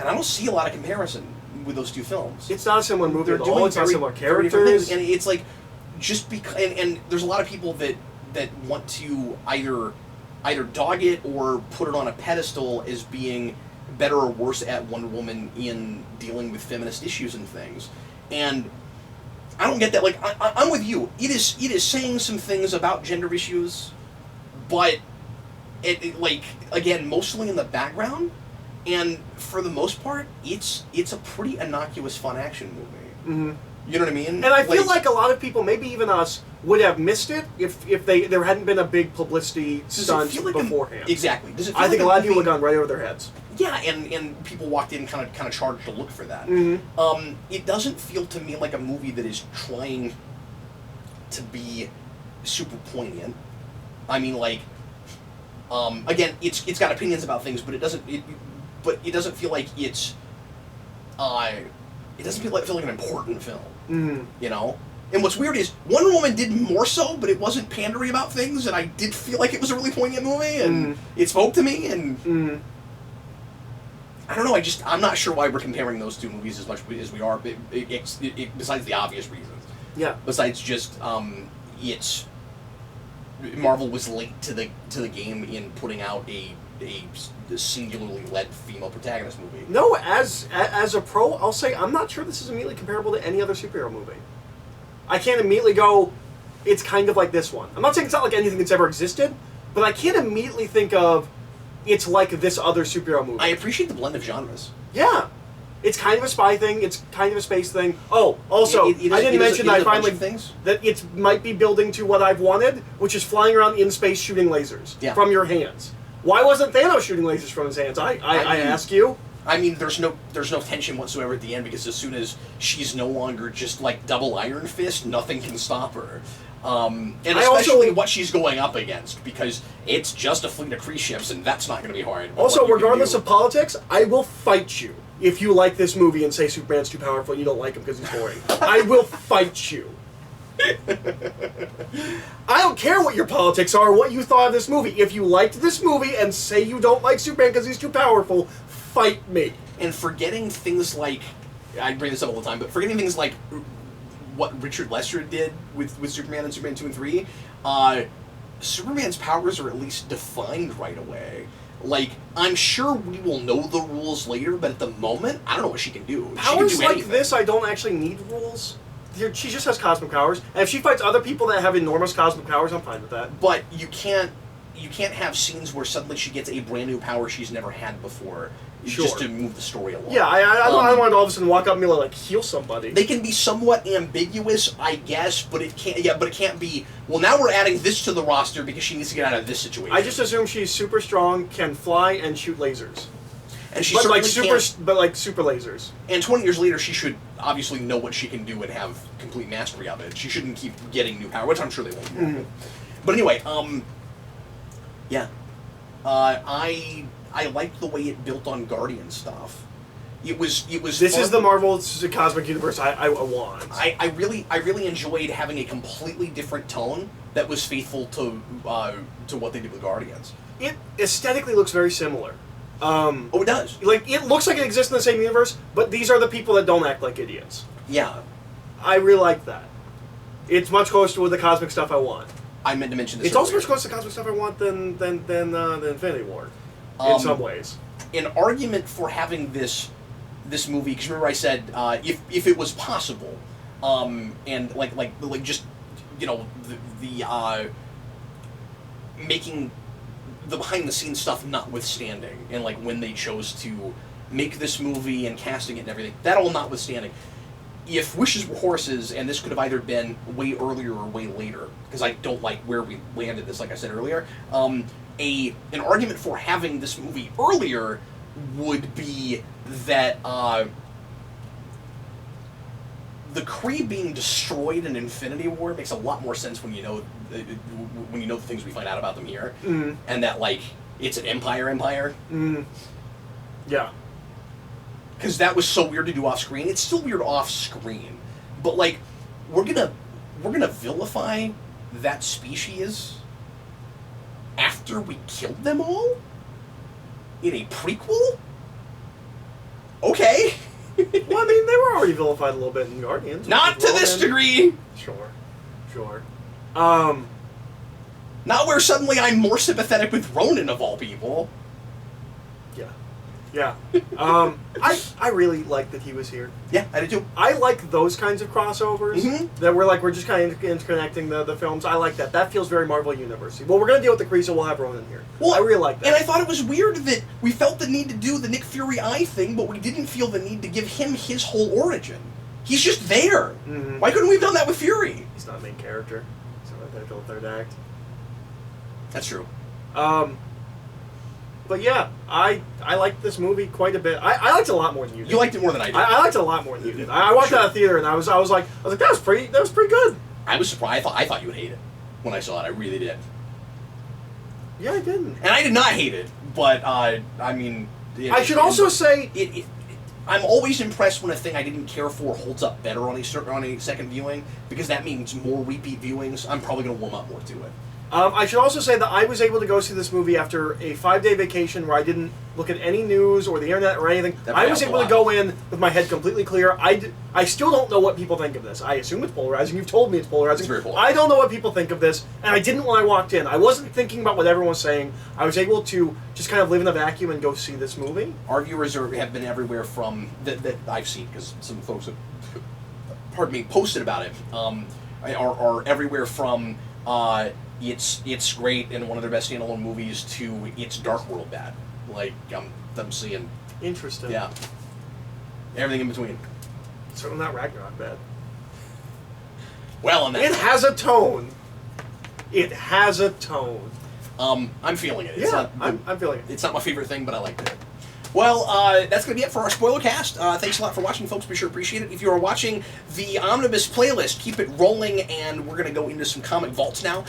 And I don't see a lot of comparison with those two films. It's not a similar movie at all. Doing it's not similar very different characters. things. And it's like, just because... And there's a lot of people that want to either dog it or put it on a pedestal as being better or worse at Wonder Woman in dealing with feminist issues and things. And I don't get that. Like, I'm with you. It is saying some things about gender issues, but it like, again, mostly in the background, and for the most part, it's a pretty innocuous, fun action movie. Mm-hmm. You know what I mean? And I feel like a lot of people, maybe even us, would have missed it if there hadn't been a big publicity stunt beforehand. Exactly. Does it feel I think like a lot of people have gone right over their heads. Yeah, and people walked in kind of charged to look for that. Mm-hmm. It doesn't feel to me like a movie that is trying to be super poignant. I mean, like, again, it's got opinions about things, but it doesn't feel like it doesn't feel like an important film. Mm-hmm. You know. And what's weird is Wonder Woman did more so, but it wasn't pandery about things, and I did feel like it was a really poignant movie, and it spoke to me, and I don't know. I'm not sure why we're comparing those two movies as much as we are. Besides the obvious reasons. Yeah. Besides just it's Marvel was late to the game in putting out a singularly led female protagonist movie. No, as a pro, I'll say I'm not sure this is immediately comparable to any other superhero movie. I can't immediately go, it's kind of like this one. I'm not saying it's not like anything that's ever existed, but I can't immediately think of it's like this other superhero movie. I appreciate the blend of genres. Yeah. It's kind of a spy thing, it's kind of a space thing. Oh, also, I didn't mention that I finally that it might be building to what I've wanted, which is flying around in space shooting lasers from your hands. Why wasn't Thanos shooting lasers from his hands? I ask you. I mean, there's no tension whatsoever at the end, because as soon as she's no longer just like double Iron Fist, nothing can stop her. And especially what she's going up against, because it's just a fleet of Kree ships, and that's not going to be hard. Also, regardless of politics, I will fight you if you like this movie and say Superman's too powerful and you don't like him because he's boring. I will fight you. I don't care what your politics are, what you thought of this movie. If you liked this movie and say you don't like Superman because he's too powerful, fight me. And forgetting things like, I bring this up all the time, but forgetting things like what Richard Lester did with Superman and Superman 2 and 3, Superman's powers are at least defined right away. Like, I'm sure we will know the rules later, but at the moment, I don't know what she can do. Powers like this, I don't actually need rules. She just has cosmic powers, and if she fights other people that have enormous cosmic powers, I'm fine with that. But you can't have scenes where suddenly she gets a brand new power she's never had before, just to move the story along. Yeah, I don't want to all of a sudden walk up and be like heal somebody. They can be somewhat ambiguous, I guess, but it can't. Yeah, but it can't be. Well, now we're adding this to the roster because she needs to get out of this situation. I just assume she's super strong, can fly, and shoot lasers. And she but like super lasers. And 20 years later, she should obviously know what she can do and have complete mastery of it. She shouldn't keep getting new power, which I'm sure they won't. Mm-hmm. But anyway, yeah, I liked the way it built on Guardian stuff. It was. This is the Marvel cosmic universe I want. I really enjoyed having a completely different tone that was faithful to what they did with Guardians. It aesthetically looks very similar. Oh, it does. Like, it looks like it exists in the same universe, but these are the people that don't act like idiots. Yeah. I really like that. It's much closer to the cosmic stuff I want. I meant to mention this. It's also much closer to the cosmic stuff I want than the Infinity War, in some ways. An argument for having this movie, because remember I said if it was possible, and like just the making the behind the scenes stuff notwithstanding, and like when they chose to make this movie and casting it and everything, that all notwithstanding, if wishes were horses and this could have either been way earlier or way later, because I don't like where we landed this, like I said earlier, an argument for having this movie earlier would be that the Kree being destroyed in Infinity War makes a lot more sense when you know the things we find out about them here, and that like it's an empire. Yeah. Because that was so weird to do off screen. It's still weird off screen, but like we're gonna vilify that species after we killed them all in a prequel. Okay. Well, I mean, they were already vilified a little bit in Guardians. Not to this degree. Sure. Not where suddenly I'm more sympathetic with Ronan of all people. Yeah. I really like that he was here. Yeah, I did too. I like those kinds of crossovers that we're just kind of interconnecting the films. I like that. That feels very Marvel Universe. Well, we're going to deal with the Kree, so we'll have Ronan here. Well, I really like that. And I thought it was weird that we felt the need to do the Nick Fury eye thing, but we didn't feel the need to give him his whole origin. He's just there. Why couldn't we have done that with Fury? He's not a main character. until the third act. That's true. But yeah, I liked this movie quite a bit. I liked it a lot more than you did. You liked it more than I did. I liked it a lot more than you did. I watched it at a theater, and I was like, that was pretty good. I was surprised. I thought you would hate it when I saw it. I really did. Yeah, I didn't. And I did not hate it, but I mean. I should also say I'm always impressed when a thing I didn't care for holds up better on a second viewing, because that means more repeat viewings. I'm probably going to warm up more to it. I should also say that I was able to go see this movie after a 5-day vacation where I didn't look at any news or the internet or anything. I was able to go in with my head completely clear. I still don't know what people think of this. I assume it's polarizing. You've told me it's polarizing. It's very polarizing. I don't know what people think of this, and I didn't when I walked in. I wasn't thinking about what everyone was saying. I was able to just kind of live in a vacuum and go see this movie. Our viewers have been everywhere from that I've seen, because some folks have, posted about it. Are everywhere from it's great and one of their best standalone movies to it's Dark World bad. Like I'm seeing. Interesting. Yeah. Everything in between. Certainly not Ragnarok bad. Well, it has a tone. It has a tone. I'm feeling it. Yeah, I'm feeling it. It's not my favorite thing, but I liked it. Well, that's going to be it for our Spoilercast. Thanks a lot for watching, folks. We sure appreciate it. If you are watching the Omnibus playlist, keep it rolling, and we're going to go into some comic vaults now.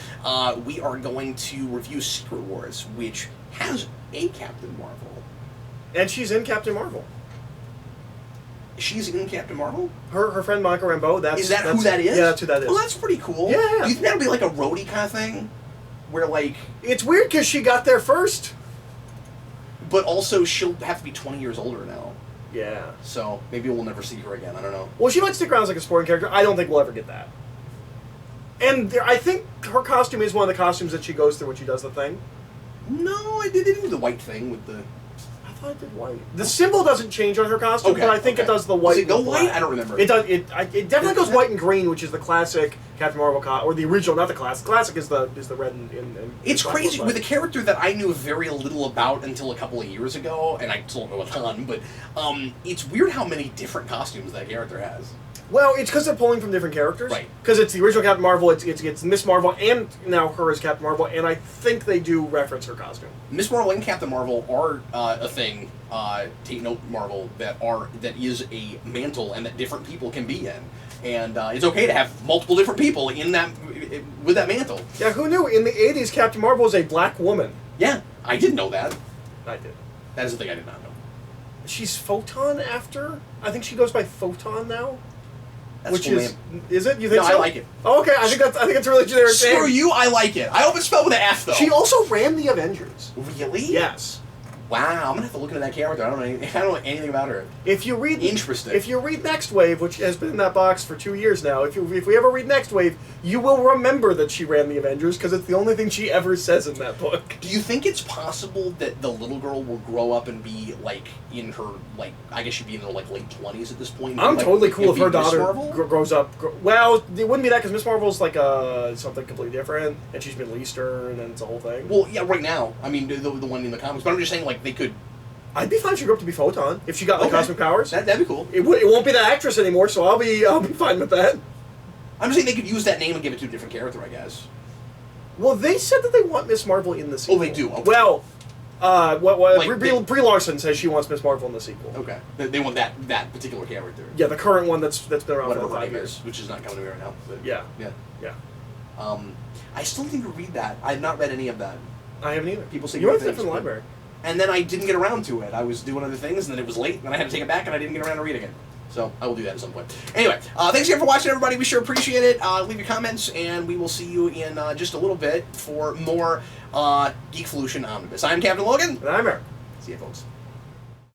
We are going to review Secret Wars, which has a Captain Marvel. And she's in Captain Marvel. She's in Captain Marvel? Her friend Monica Rambeau, Is that who that is? Yeah, that's who that is. Well, that's pretty cool. Yeah. Do you think that'll be like a roadie kind of thing? Where, like... It's weird because she got there first. But also, she'll have to be 20 years older now. Yeah. So, maybe we'll never see her again. I don't know. Well, she might stick around as like a supporting character. I don't think we'll ever get that. And I think her costume is one of the costumes that she goes through when she does the thing. No, I didn't do the white thing with the... I thought it did white. The symbol doesn't change on her costume, but I think it does the white. Does it go and white? black. I don't remember. It does. It definitely goes white and green, which is the classic Captain Marvel or the original, not the classic. The classic is the red and it's black crazy one, with a character that I knew very little about until a couple of years ago, and I still don't know a ton. But it's weird how many different costumes that character has. Well, it's because they're pulling from different characters. Right. Because it's the original Captain Marvel, it's Miss Marvel, and now her as Captain Marvel, and I think they do reference her costume. Miss Marvel and Captain Marvel are a thing, take note, Marvel, that is a mantle and that different people can be in. And it's okay to have multiple different people in that with that mantle. Yeah, who knew? In the 80s, Captain Marvel was a black woman. Yeah, I didn't know that. I did. That is the thing I did not know. She's Photon after? I think she goes by Photon now. That's which cool is name. Is it? You think no, so? I like it. Oh, okay, I think it's a really generic name. Screw you, I like it. I hope it's spelled with an F though. She also ran the Avengers. Really? Yes. Wow, I'm gonna have to look into that character. I don't know anything about her. If you read Interesting. If you read Next Wave, which has been in that box for 2 years now, if we ever read Next Wave, you will remember that she ran the Avengers because it's the only thing she ever says in that book. Do you think it's possible that the little girl will grow up and be like in her I guess she'd be in her late 20s at this point? I'm totally cool if her Miss daughter Marvel? grows up. Well, it wouldn't be that because Miss Marvel's like something completely different, and she's Middle Eastern, and it's a whole thing. Well, yeah, right now. I mean, the one in the comics, but I'm just saying they could. I'd be fine if she grew up to be Photon if she got cosmic powers. That'd be cool. It won't be that actress anymore, so I'll be fine with that. I'm just saying they could use that name and give it to a different character, I guess. Well, they said that they want Miss Marvel in the sequel. Oh, they do. Okay. Well, Brie Larson says she wants Miss Marvel in the sequel. Okay, they want that particular character. Yeah, the current one that's been around Whatever for 5 her name years. is, which is not coming to me right now. But Yeah. yeah. I still need to read that. I have not read any of that. I haven't either. People say you good read it things, from the but- library. And then I didn't get around to it. I was doing other things, and then it was late, and then I had to take it back, and I didn't get around to reading it. So I will do that at some point. Anyway, thanks again for watching, everybody. We sure appreciate it. Leave your comments, and we will see you in just a little bit for more Geekvolution Omnibus. I'm Captain Logan. And I'm Eric. See you, folks.